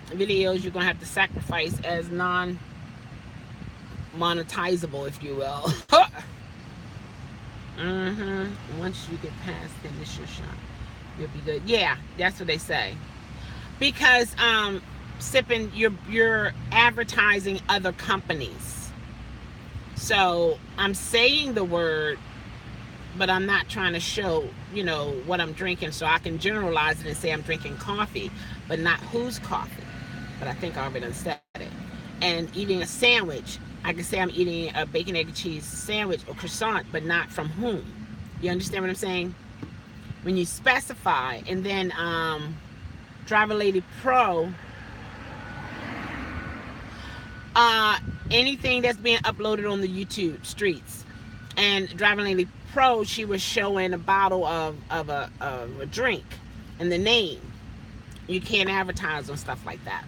Speaker 1: videos you're gonna have to sacrifice as non-monetizable, if you will. Once you get past the initial shot, you'll be good. Yeah, that's what they say. Because sipping, you're advertising other companies. So I'm saying the word, but I'm not trying to show, what I'm drinking. So I can generalize it and say I'm drinking coffee, but not whose coffee. But I think I already said it. And eating a sandwich, I can say I'm eating a bacon, egg, and cheese sandwich or croissant, but not from whom. You understand what I'm saying? When you specify, and then Driver Lady Pro, anything that's being uploaded on the YouTube streets. And Driver Lady Pro, she was showing a bottle of a drink and the name. You can't advertise on stuff like that.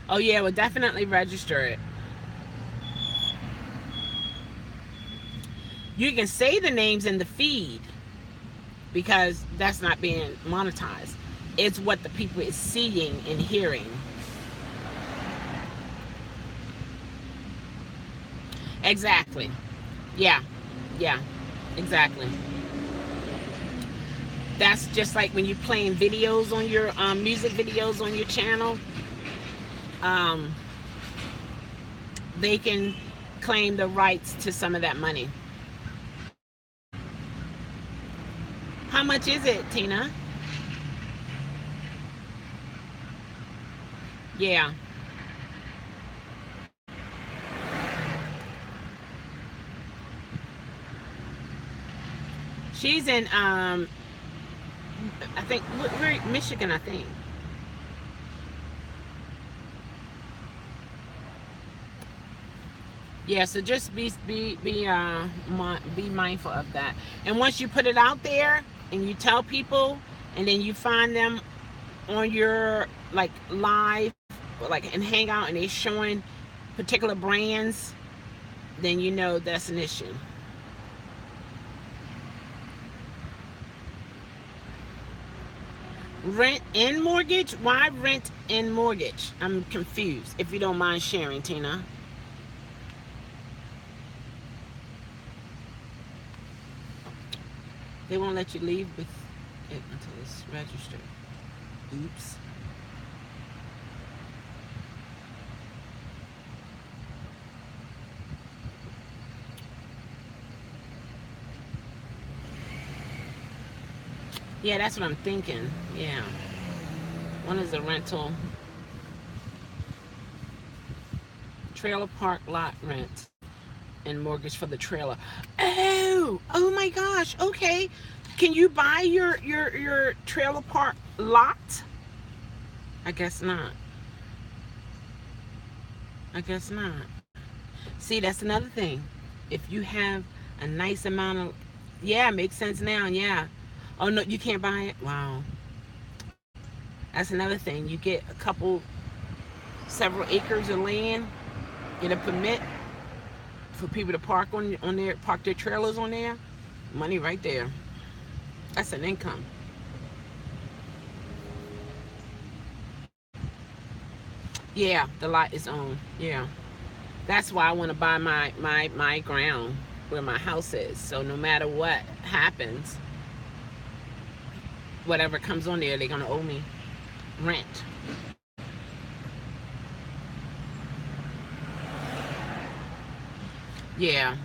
Speaker 1: Oh yeah, we'll definitely register it. You can say the names in the feed because that's not being monetized. It's what the people is seeing and hearing. Exactly. Yeah. Yeah. Exactly. That's just like when you're playing videos on your music videos on your channel. Um, they can claim the rights to some of that money. How much is it, Tina? Yeah. She's in I think we're Michigan, I think. Yeah, so just be mindful of that. And once you put it out there and you tell people, and then you find them on your like live, like in Hangout, and they showing particular brands, then you know that's an issue. Rent and mortgage? Why rent and mortgage? I'm confused. If you don't mind sharing, Tina. They won't let you leave with it until it's registered. Oops. Yeah, that's what I'm thinking. Yeah. One is a rental. Trailer park lot rent and mortgage for the trailer. Oh my gosh. Okay. Can you buy your trailer park lot? I guess not. I guess not. See, that's another thing. If you have a nice amount of, yeah, it makes sense now. Yeah. Oh no, you can't buy it. Wow. That's another thing. You get a couple, several acres of land, get a permit for people to park on their park their trailers on there. Money right there. That's an income. Yeah, the lot is owned. Yeah. That's why I want to buy my ground where my house is. So no matter what happens, whatever comes on there, they're gonna owe me rent. Yeah.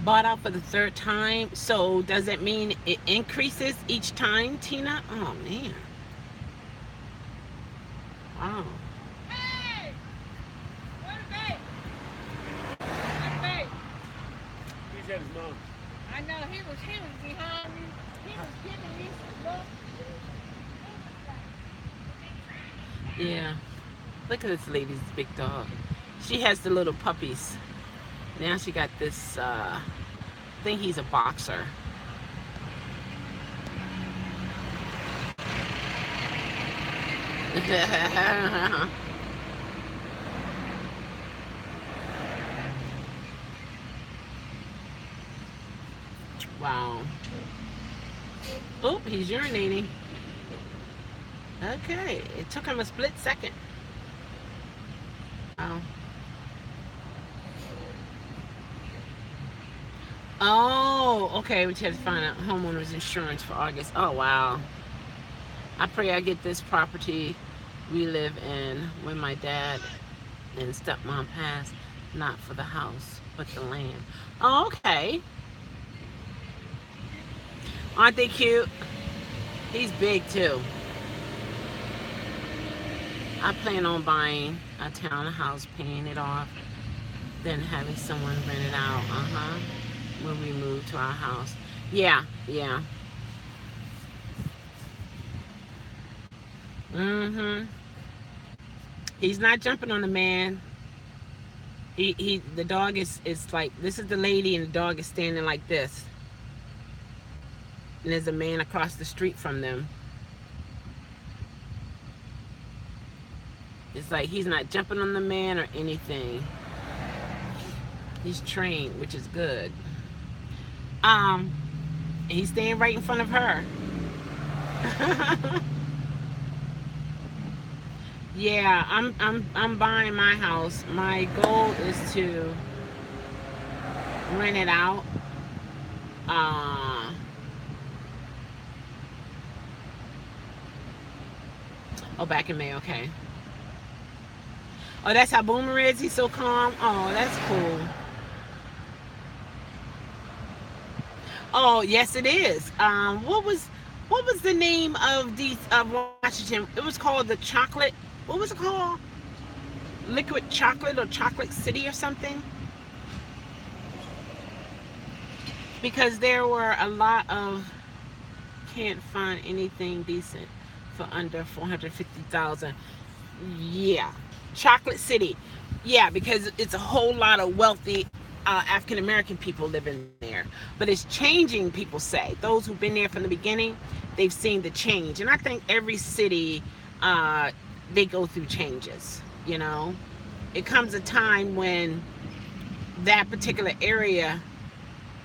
Speaker 1: Bought out for the third time. So does it mean it increases each time, Tina? Oh man. Wow.
Speaker 2: Hey! Where's the babe? He's at his mom. I know he was behind me. He was giving me some look.
Speaker 1: Yeah. Look at this lady's big dog. She has the little puppies. Now she got this, I think he's a boxer. Wow. Oh, he's urinating. Okay. It took him a split second. Wow. Oh, okay. We had to find out homeowner's insurance for August. Oh, wow. I pray I get this property we live in when my dad and stepmom passed, not for the house, but the land. Oh, okay. Aren't they cute? He's big too. I plan on buying a townhouse, paying it off, then having someone rent it out. When we move to our house. Yeah, yeah. He's not jumping on the man. The dog is like, this is the lady and the dog is standing like this. And there's a man across the street from them. It's like he's not jumping on the man or anything. He's trained, which is good. He's staying right in front of her. Yeah, I'm buying my house. My goal is to rent it out. Oh, back in May, okay. Oh, that's how Boomer is. He's so calm. Oh, that's cool. Oh, yes, it is. what was the name of Washington? It was called the chocolate. What was it called? Liquid chocolate or chocolate city or something? Because there were a lot of, can't find anything decent for under 450,000. Yeah, chocolate city. Yeah, because it's a whole lot of wealthy African American people living there. But it's changing, people say. Those who've been there from the beginning, they've seen the change. And I think every city, they go through changes. You know, it comes a time when that particular area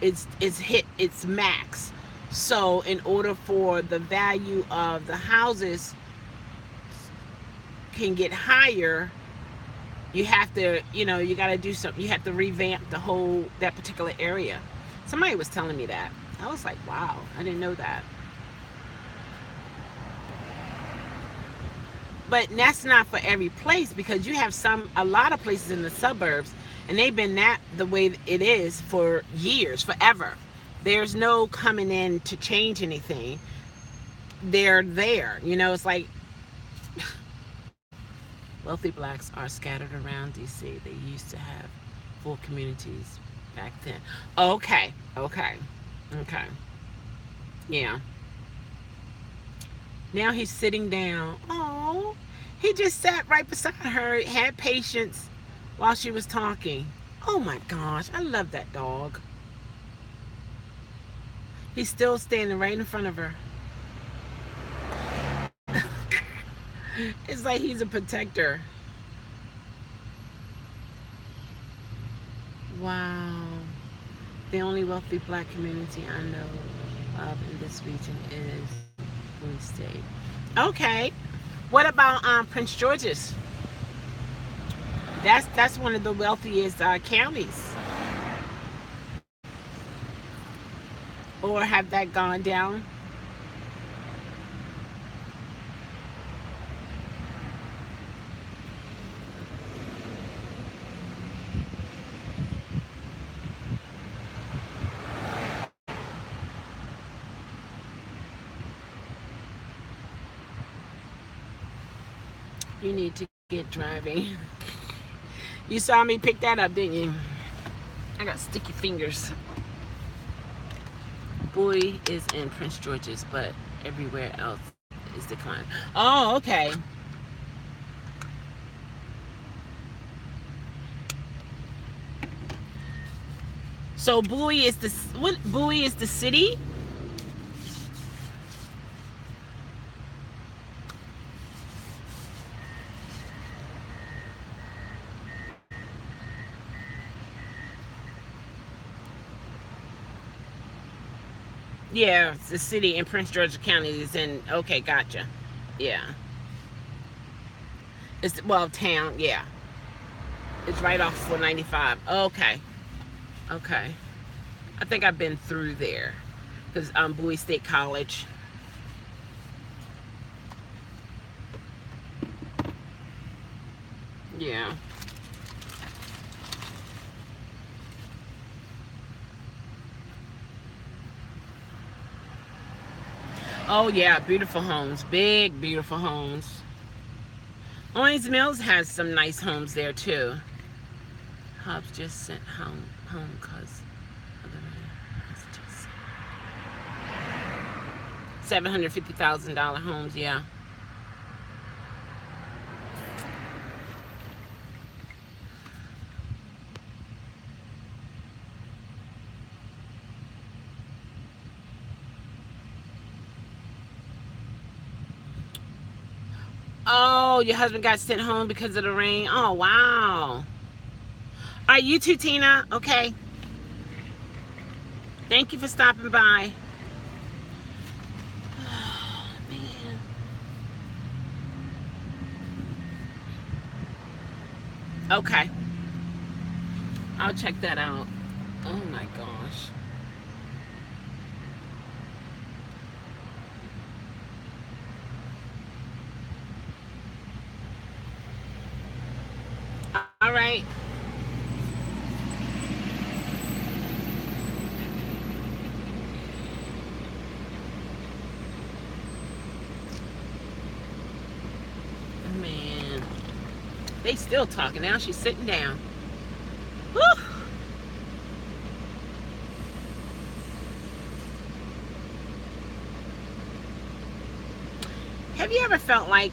Speaker 1: is hit its max. So in order for the value of the houses can get higher, you have to, you got to do something. You have to revamp the whole, that particular area. Somebody was telling me that. I was like, wow, I didn't know that. But that's not for every place, because you have a lot of places in the suburbs, and they've been the way it is for years, forever. There's no coming in to change anything. They're there. It's like wealthy blacks are scattered around DC. They used to have full communities back then. Okay. Yeah. Now he's sitting down. Oh, he just sat right beside her, had patience while she was talking. Oh my gosh, I love that dog. He's still standing right in front of her. It's like he's a protector. Wow. The only wealthy black community I know of in this region is Blue State. Okay. What about Prince George's? That's one of the wealthiest counties. Or have that gone down? You need to get driving. You saw me pick that up, didn't you? I got sticky fingers. Bowie is in Prince George's, but everywhere else is declined. Oh, okay. So Bowie is Bowie is the city? Yeah, it's the city in Prince George's County is in. Okay, gotcha. Yeah. It's, well, town. Yeah. It's right off 495. Okay. Okay. I think I've been through there because Bowie State College. Yeah. Oh yeah, beautiful homes, big beautiful homes. Owings Mills has some nice homes there too. Hobbs just sent home cause $750,000 homes. Yeah. Oh, your husband got sent home because of the rain. Oh wow. All right, you too, Tina. Okay. Thank you for stopping by. Oh, man. Okay. I'll check that out. Oh my gosh. All right. They still talking. Now she's sitting down. Whew. Have you ever felt like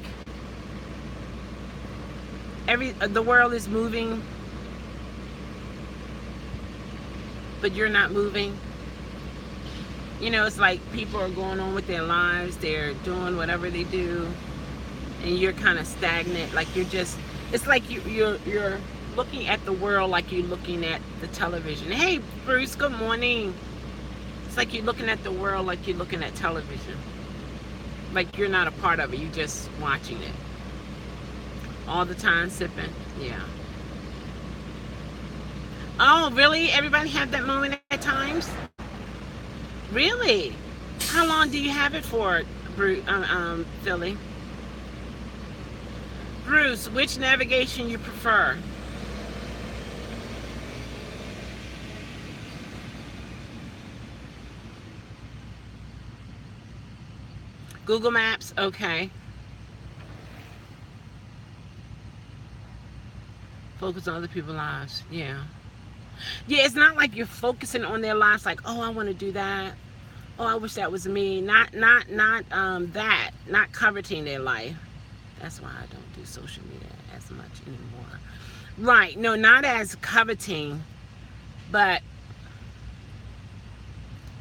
Speaker 1: the world is moving, but you're not moving? You know, it's like people are going on with their lives, they're doing whatever they do, and you're kind of stagnant. Like you're just, it's like you're looking at the world like you're looking at the television. Hey, Bruce, good morning. It's like you're looking at the world like you're looking at television. Like you're not a part of it, you're just watching it. All the time sipping, yeah. Oh, really? Everybody have that moment at times? Really? How long do you have it for, Philly? Bruce, which navigation you prefer? Google Maps, okay. Focus on other people's lives, yeah. Yeah, it's not like you're focusing on their lives like, oh, I want to do that. Oh, I wish that was me. Not that. Not coveting their life. That's why I don't do social media as much anymore. Right. No, not as coveting, but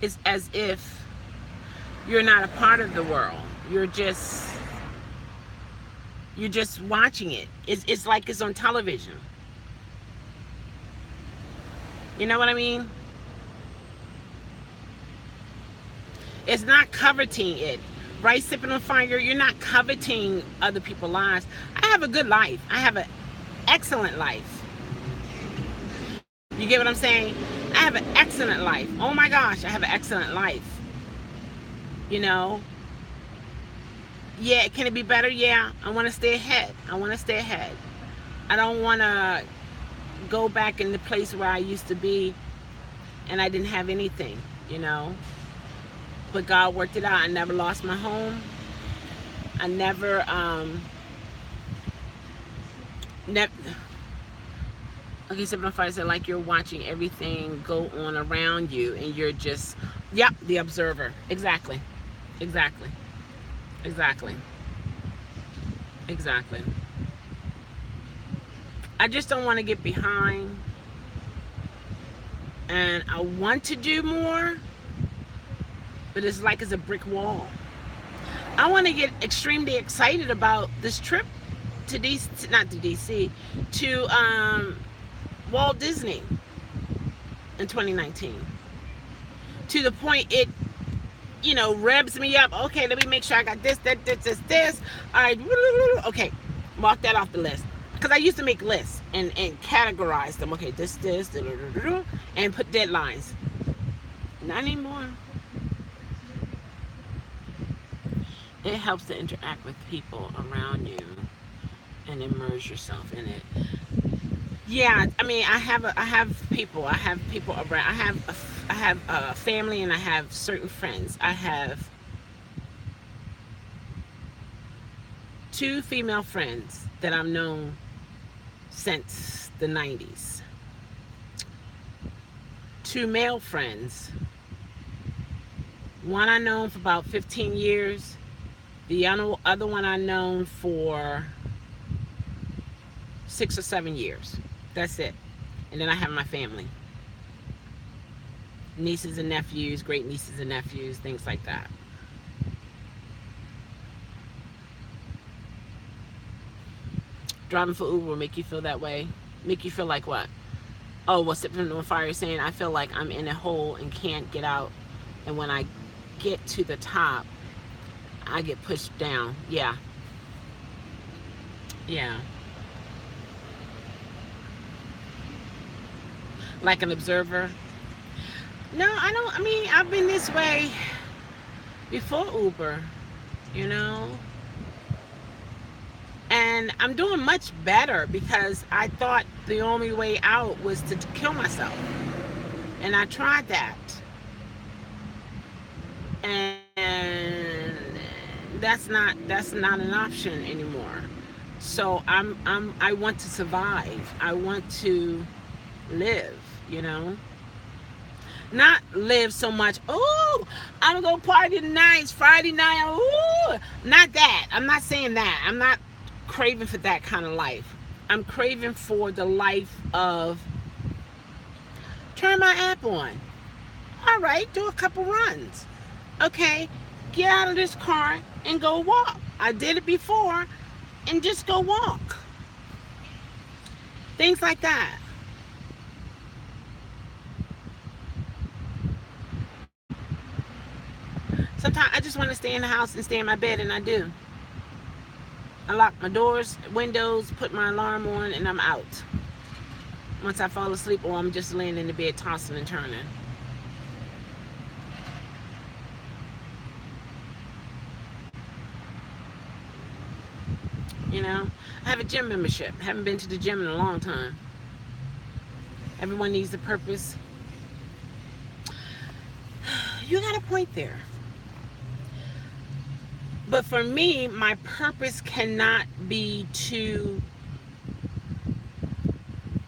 Speaker 1: it's as if you're not a part of the world. You're just watching it. It's like it's on television. You know what I mean? It's not coveting it. Right, sipping on fire, you're not coveting other people's lives. I have a good life. I have an excellent life. You get what I'm saying? I have an excellent life. Oh my gosh, I have an excellent life. You know? Yeah, can it be better? Yeah, I want to stay ahead. I want to stay ahead. I don't want to go back in the place where I used to be and I didn't have anything, you know? But God worked it out. I never lost my home. I never, okay, so if I said like you're watching everything go on around you and you're just, yep, the observer. Exactly. Exactly. Exactly. Exactly. I just don't want to get behind. And I want to do more, but it's like it's a brick wall. I want to get extremely excited about this trip to DC, not to DC, to Walt Disney in 2019. To the point it, you know, revs me up. Okay, let me make sure I got this. All right, okay, mark that off the list. Because I used to make lists and categorize them. Okay, this, and put deadlines. Not anymore. It helps to interact with people around you and immerse yourself in it. Yeah, I mean, I have people around. I have a family and I have certain friends. I have 2 female friends that I've known since the 90s. 2 male friends. One I known for about 15 years. The other one I known for 6 or 7 years. That's it. And then I have my family. Nieces and nephews, great nieces and nephews, things like that. Driving for Uber will make you feel that way. Make you feel like what? Oh, well, sipping on fire is saying I feel like I'm in a hole and can't get out. And when I get to the top, I get pushed down. Yeah. Yeah. Like an observer. No, I don't. I mean, I've been this way before Uber, you know? And I'm doing much better because I thought the only way out was to kill myself. And I tried that. And that's not an option anymore. So I want to survive. I want to live, you know. Not live so much, oh, I'm gonna go party tonight, it's Friday night, ooh. Not that. I'm not saying that. I'm not craving for that kind of life. I'm craving for the life of turn my app on. All right, do a couple runs. Okay, get out of this car and go walk. I did it before, and just go walk. Things like that. Sometimes I just want to stay in the house and stay in my bed, and I do. I lock my doors, windows, put my alarm on, and I'm out. Once I fall asleep, or I'm just laying in the bed tossing and turning. You know, I have a gym membership. Haven't been to the gym in a long time. Everyone needs a purpose. You got a point there. But for me, my purpose cannot be to,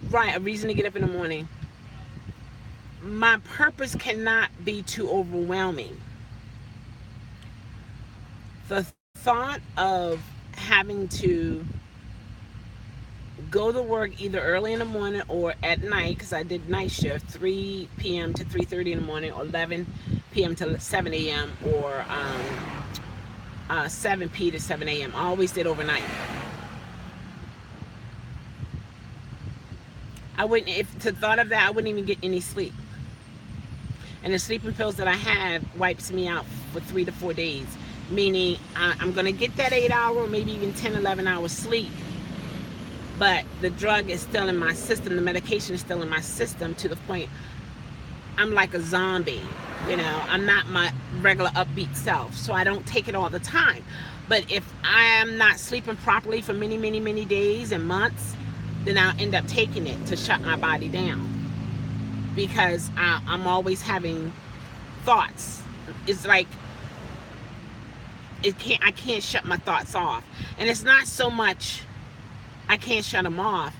Speaker 1: right, a reason to get up in the morning. My purpose cannot be too overwhelming. The thought of having to go to work either early in the morning or at night, because I did night shift, 3 p.m. to 3:30 in the morning, or 11 p.m. to 7 a.m., or 7 p to 7 a.m. I always did overnight. I wouldn't, if the thought of that, I wouldn't even get any sleep. And the sleeping pills that I have wipes me out for 3 to 4 days. Meaning I'm going to get that 8-hour, maybe even 10, 11 hours sleep. But the drug is still in my system. The medication is still in my system to the point I'm like a zombie. You know, I'm not my regular upbeat self. So I don't take it all the time. But if I am not sleeping properly for many, many, many days and months, then I'll end up taking it to shut my body down. Because I'm always having thoughts. It's like, I can't shut my thoughts off. And it's not so much I can't shut them off.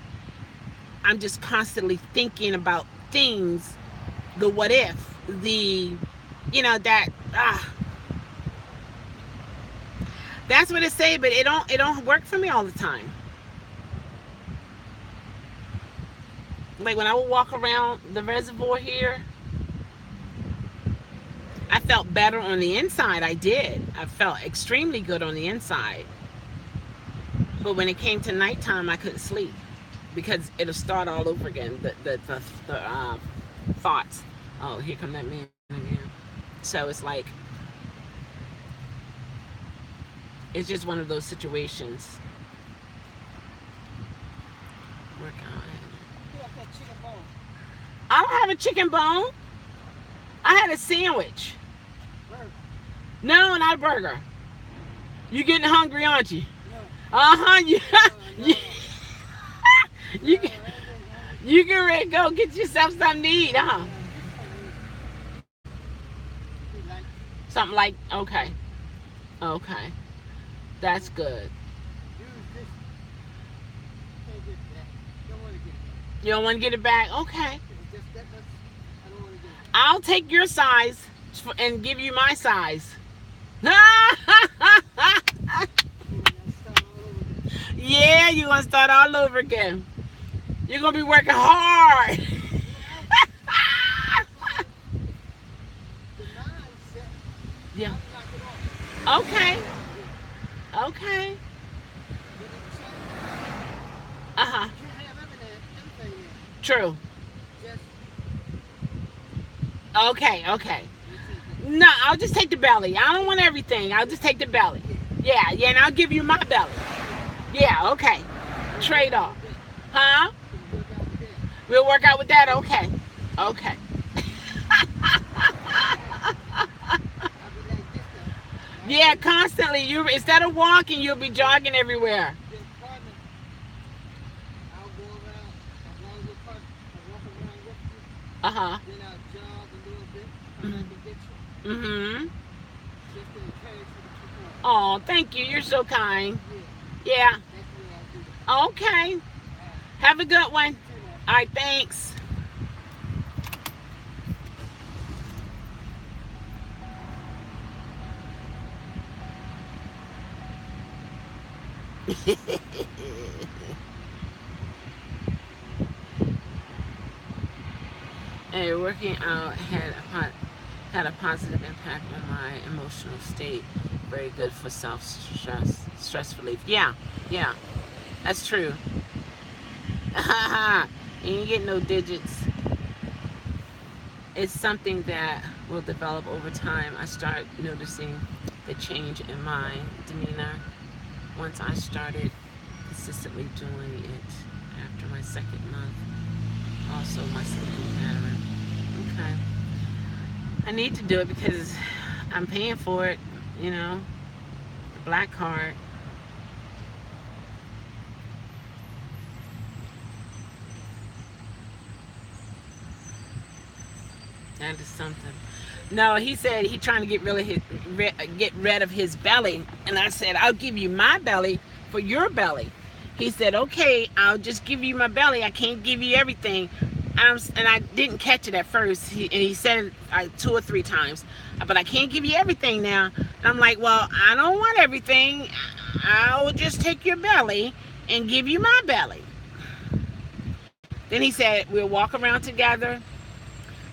Speaker 1: I'm just constantly thinking about things, the what if, the, you know, that, that's what it say, but it don't work for me all the time. Like when I would walk around the reservoir here, I felt better on the inside. I did. I felt extremely good on the inside. But when it came to nighttime, I couldn't sleep because it'll start all over again. The thoughts. Oh, here come that man again. So it's like, it's just one of those situations. Work on it. I don't have a chicken bone. I had a sandwich. No, not a burger. You getting hungry, aren't you? Uh-huh. You get ready to go get yourself something to eat, huh? Something like, okay. Okay. That's good. You don't want to get it back? Okay. I'll take your size and give you my size. Yeah, you're going to start all over again. You're going to be working hard. Yeah. Okay. Okay. Uh-huh. True. Okay, okay. No, I'll just take the belly. I don't want everything. I'll just take the belly. Yeah, and I'll give you my belly. Yeah, okay. Trade off. Huh? We'll work out with that? Okay. Okay. Yeah, constantly. You instead of walking, you'll be jogging everywhere. Uh-huh. Mm-hmm. Oh, thank you. You're so kind. Yeah. Okay. Have a good one. All right, thanks. And working out had a positive impact on my emotional state. Very good for stress relief. Yeah, yeah, that's true. You ain't get no digits. It's something that will develop over time. I start noticing the change in my demeanor once I started consistently doing it after my second month. Also, my sleeping pattern. Okay. I need to do it because I'm paying for it, you know, the black card. That is something. No, he said he trying to get rid of his belly, and I said I'll give you my belly for your belly. He said, okay, I'll just give you my belly. I can't give you everything. And I didn't catch it at first. He said it 2 or 3 times, but I can't give you everything now. And I'm like, well, I don't want everything. I will just take your belly and give you my belly. Then he said, we'll walk around together.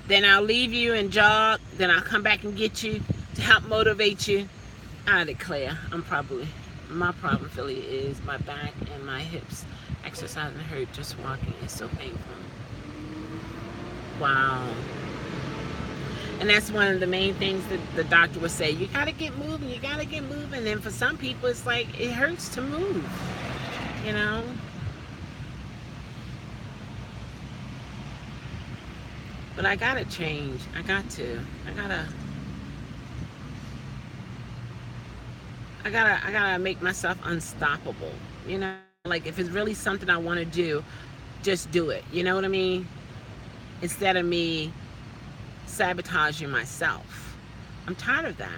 Speaker 1: Then I'll leave you and jog. Then I'll come back and get you to help motivate you. I declare, my problem really is my back and my hips. Exercising hurt, just walking is so painful. Wow. And that's one of the main things that the doctor would say. You gotta get moving, you gotta get moving. And for some people, it's like, it hurts to move, you know? But I gotta change. I gotta make myself unstoppable. You know, like if it's really something I want to do, just do it. You know what I mean? Instead of me sabotaging myself. I'm tired of that.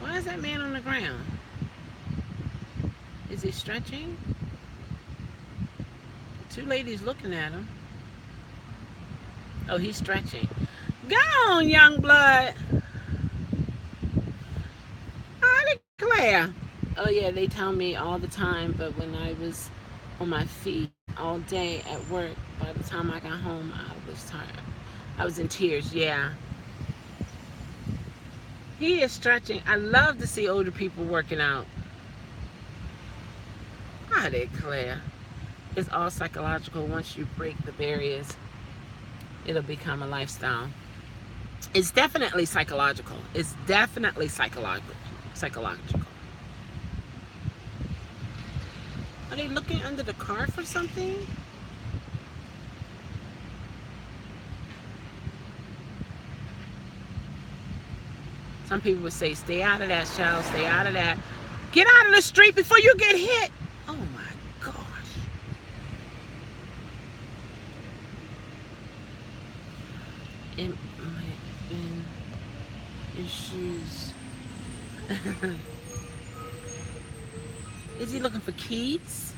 Speaker 1: Why is that man on the ground? Is he stretching? 2 ladies looking at him. Oh, he's stretching. Go on, young blood. I declare. Oh yeah, they tell me all the time, but when I was on my feet all day at work, by the time I got home, I was tired. I was in tears, yeah. He is stretching. I love to see older people working out. I declare. It's all psychological. Once you break the barriers, it'll become a lifestyle. It's definitely psychological. It's definitely psychological. Are they looking under the car for something? Some people would say, stay out of that, Shell. Stay out of that. Get out of the street before you get hit. Oh my gosh. It might have been issues. Is he looking for keys?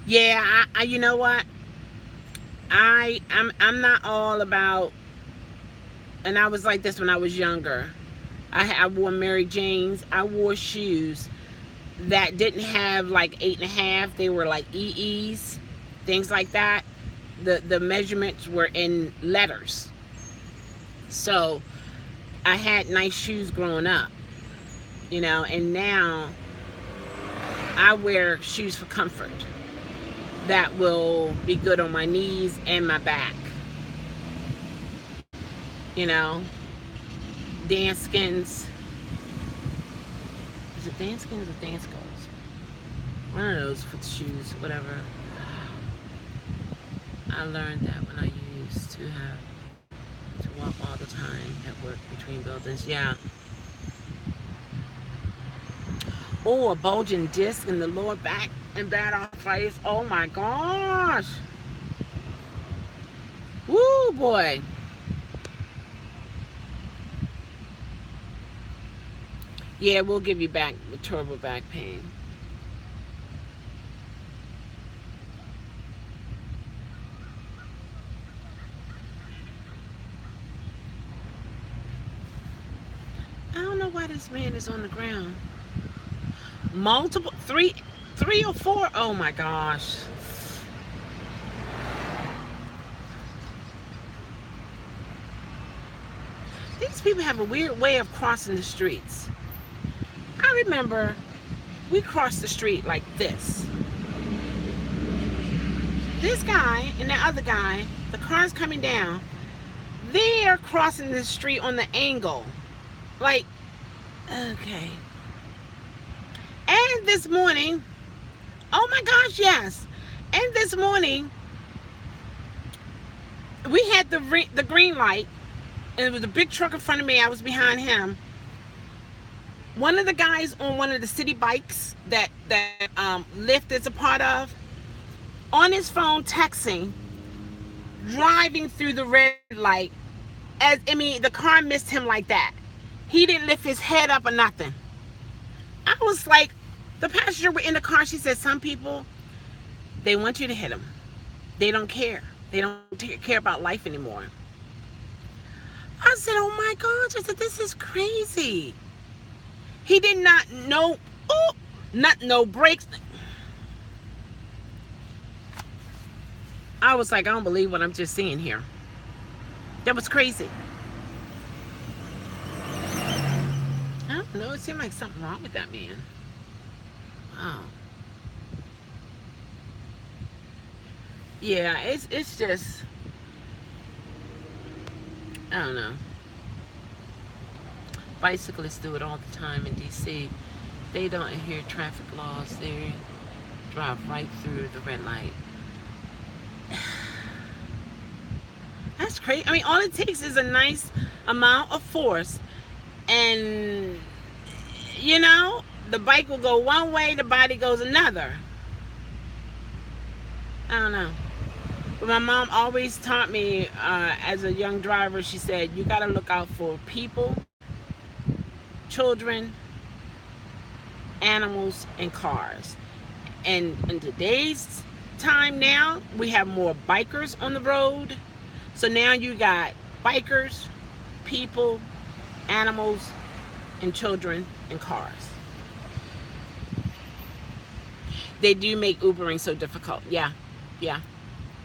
Speaker 1: Yeah, I you know what? I'm not all about, and I was like this when I was younger. I wore Mary Janes. I wore shoes that didn't have like 8.5. They were like EEs, things like that. The measurements were in letters. So I had nice shoes growing up, you know, and now I wear shoes for comfort that will be good on my knees and my back. You know, Danskins. Is it Danskins or Danskos? One of those for shoes, whatever. I learned that when I used to have to walk all the time at work between buildings. Yeah. Oh, a bulging disc in the lower back and bad arthritis. Oh my gosh. Woo, boy. Yeah, we'll give you back the turbo back pain. I don't know why this man is on the ground. Multiple, three or four. Oh my gosh. These people have a weird way of crossing the streets. I remember we crossed the street like this. This guy and the other guy, the car's coming down. They're crossing the street on the angle. Like, okay. And this morning, oh my gosh, yes. And this morning, we had the green light, and it was a big truck in front of me. I was behind him. One of the guys on one of the city bikes that Lyft is a part of, on his phone texting, driving through the red light. The car missed him like that. He didn't lift his head up or nothing. I was like, the passenger were in the car. She said, some people, they want you to hit them. They don't care. They don't care about life anymore. I said, oh my gosh. I said, this is crazy. He did not know, no brakes. I was like, I don't believe what I'm just seeing here. That was crazy. I don't know. It seemed like something wrong with that man. Wow. Yeah, it's just, I don't know. Bicyclists do it all the time in DC. They don't adhere traffic laws. They drive right through the red light. That's crazy. I mean, all it takes is a nice amount of force, and the bike will go one way, the body goes another. I don't know. But my mom always taught me, as a young driver, she said, you got to look out for people, children, animals, and cars. And in today's time now, we have more bikers on the road. So now you got bikers, people, animals, and children, and cars. They do make Ubering so difficult. Yeah,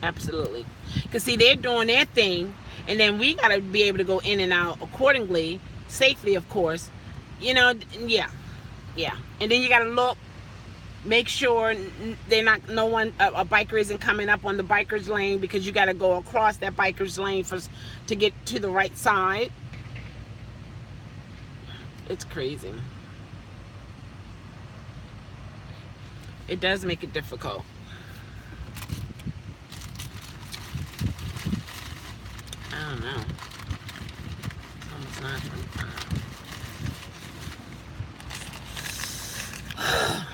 Speaker 1: absolutely. Because see, they're doing their thing, and then we got to be able to go in and out accordingly, safely, of course. Yeah. And then you got to look, make sure a biker isn't coming up on the biker's lane, because you got to go across that biker's lane to get to the right side. It's crazy. It does make it difficult. I don't know. It's almost 9:25.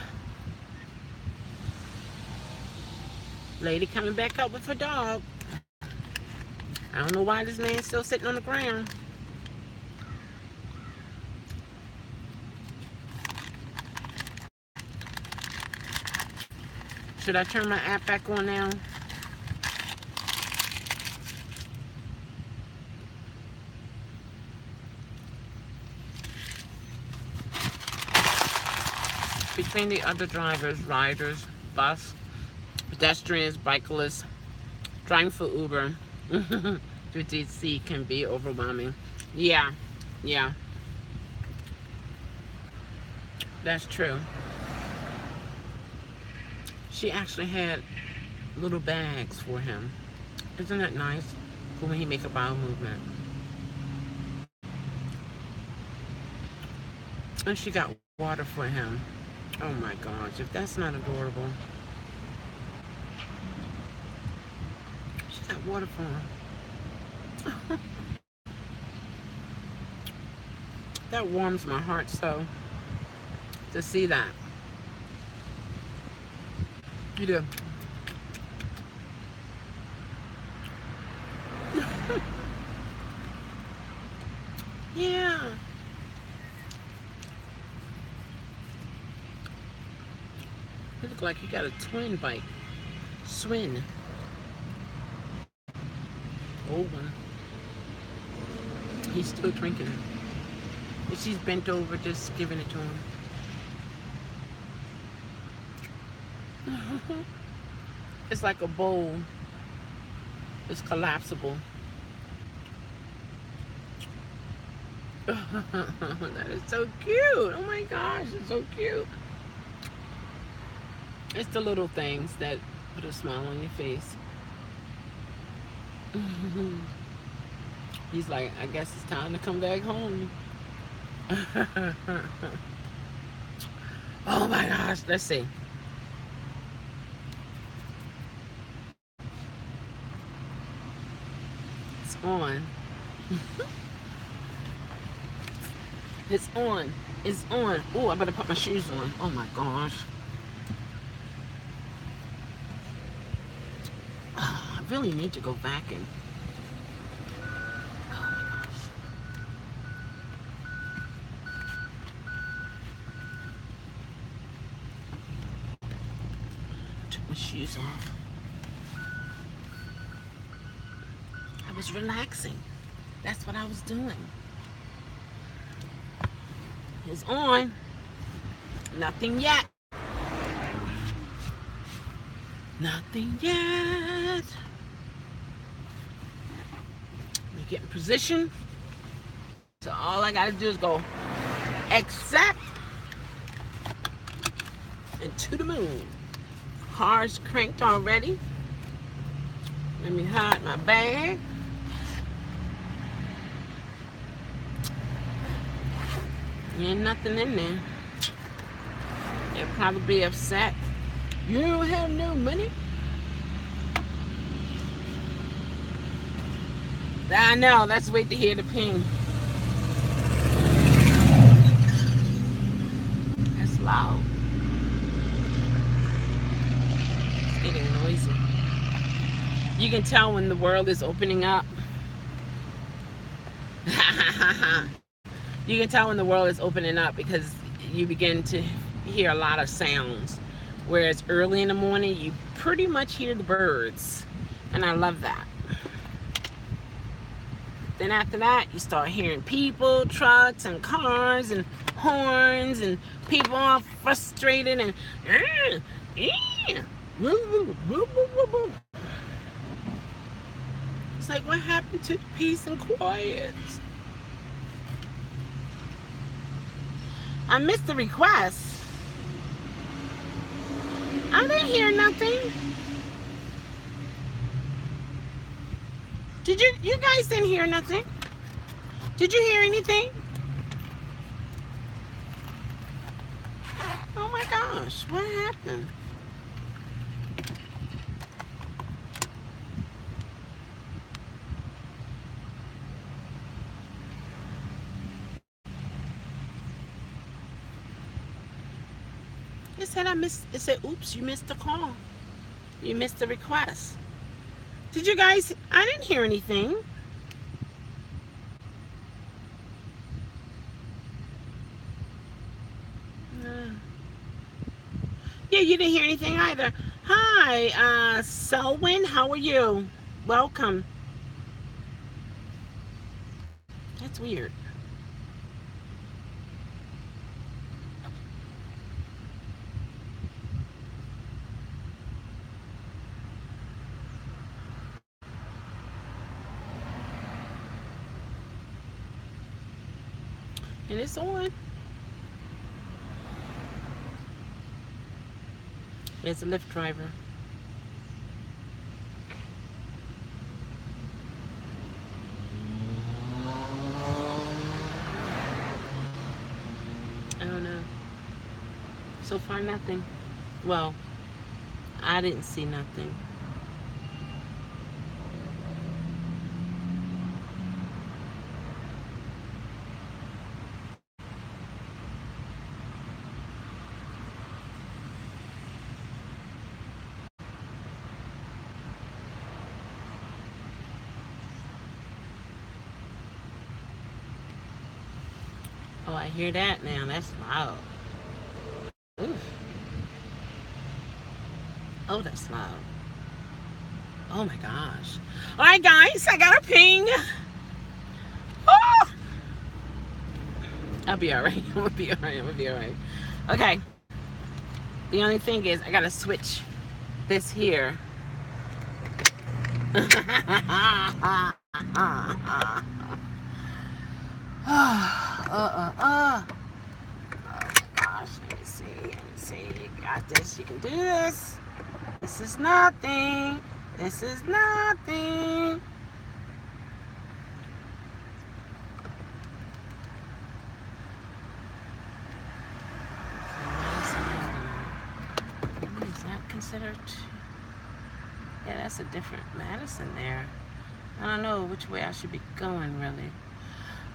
Speaker 1: Lady coming back up with her dog. I don't know why this man's still sitting on the ground. Should I turn my app back on now? Between the other drivers, riders, bus, pedestrians, bicyclists, driving for Uber through DC can be overwhelming. Yeah. That's true. She actually had little bags for him. Isn't that nice? For when he make a bowel movement. And she got water for him. Oh my gosh, if that's not adorable. She got water for him. That warms my heart so to see that. You do. Yeah. like he got a twin bike. Swin. Old one. He's still drinking it. And she's bent over, just giving it to him. It's like a bowl. It's collapsible. That is so cute. Oh my gosh, it's so cute. It's the little things that put a smile on your face. He's like, I guess it's time to come back home. Oh my gosh, let's see. It's on. It's on. It's on. Oh, I better put my shoes on. Oh my gosh. I really need to go vacuum. Oh my gosh. Took my shoes off. I was relaxing. That's what I was doing. It's on. Nothing yet. Nothing yet. Let me get in position. So all I gotta do is go accept and to the moon. Car's cranked already. Let me hide my bag. Ain't nothing in there. They'll probably be upset. You don't have no money? I know. Let's wait to hear the ping. That's loud. It's getting noisy. You can tell when the world is opening up. You can tell when the world is opening up because you begin to hear a lot of sounds. Whereas early in the morning, you pretty much hear the birds. And I love that. Then after that, you start hearing people, trucks, and cars, and horns, and people all frustrated, and it's like, what happened to the peace and quiet? I missed the request. I didn't hear nothing. Did you guys didn't hear nothing? Did you hear anything? Oh my gosh, what happened? It said it said, oops, you missed the call. You missed the request. Did you guys, I didn't hear anything. Yeah, you didn't hear anything either. Hi, Selwyn, how are you? Welcome. That's weird. And it's on. It's a Lyft driver. I don't know. So far, nothing. Well, I didn't see nothing. Oh, I hear that now. That's loud. Oof. Oh, that's loud. Oh my gosh. All right, guys, I got a ping. Oh! I'll be all right. I'm gonna be all right. I'm gonna be all right. Okay. The only thing is, I gotta switch this here. Oh gosh, let me see. Let me see. You got this. You can do this. This is nothing. This is nothing. Is that considered? Yeah, that's a different medicine there. I don't know which way I should be going, really.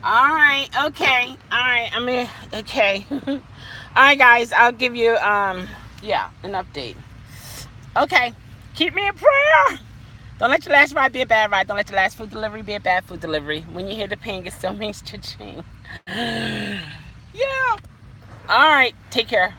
Speaker 1: All right, okay. All right, I mean, okay. All right, guys, I'll give you, yeah, an update. Okay, keep me in prayer. Don't let your last ride be a bad ride. Don't let your last food delivery be a bad food delivery. When you hear the ping, it still means cha-ching. Yeah. All right, take care.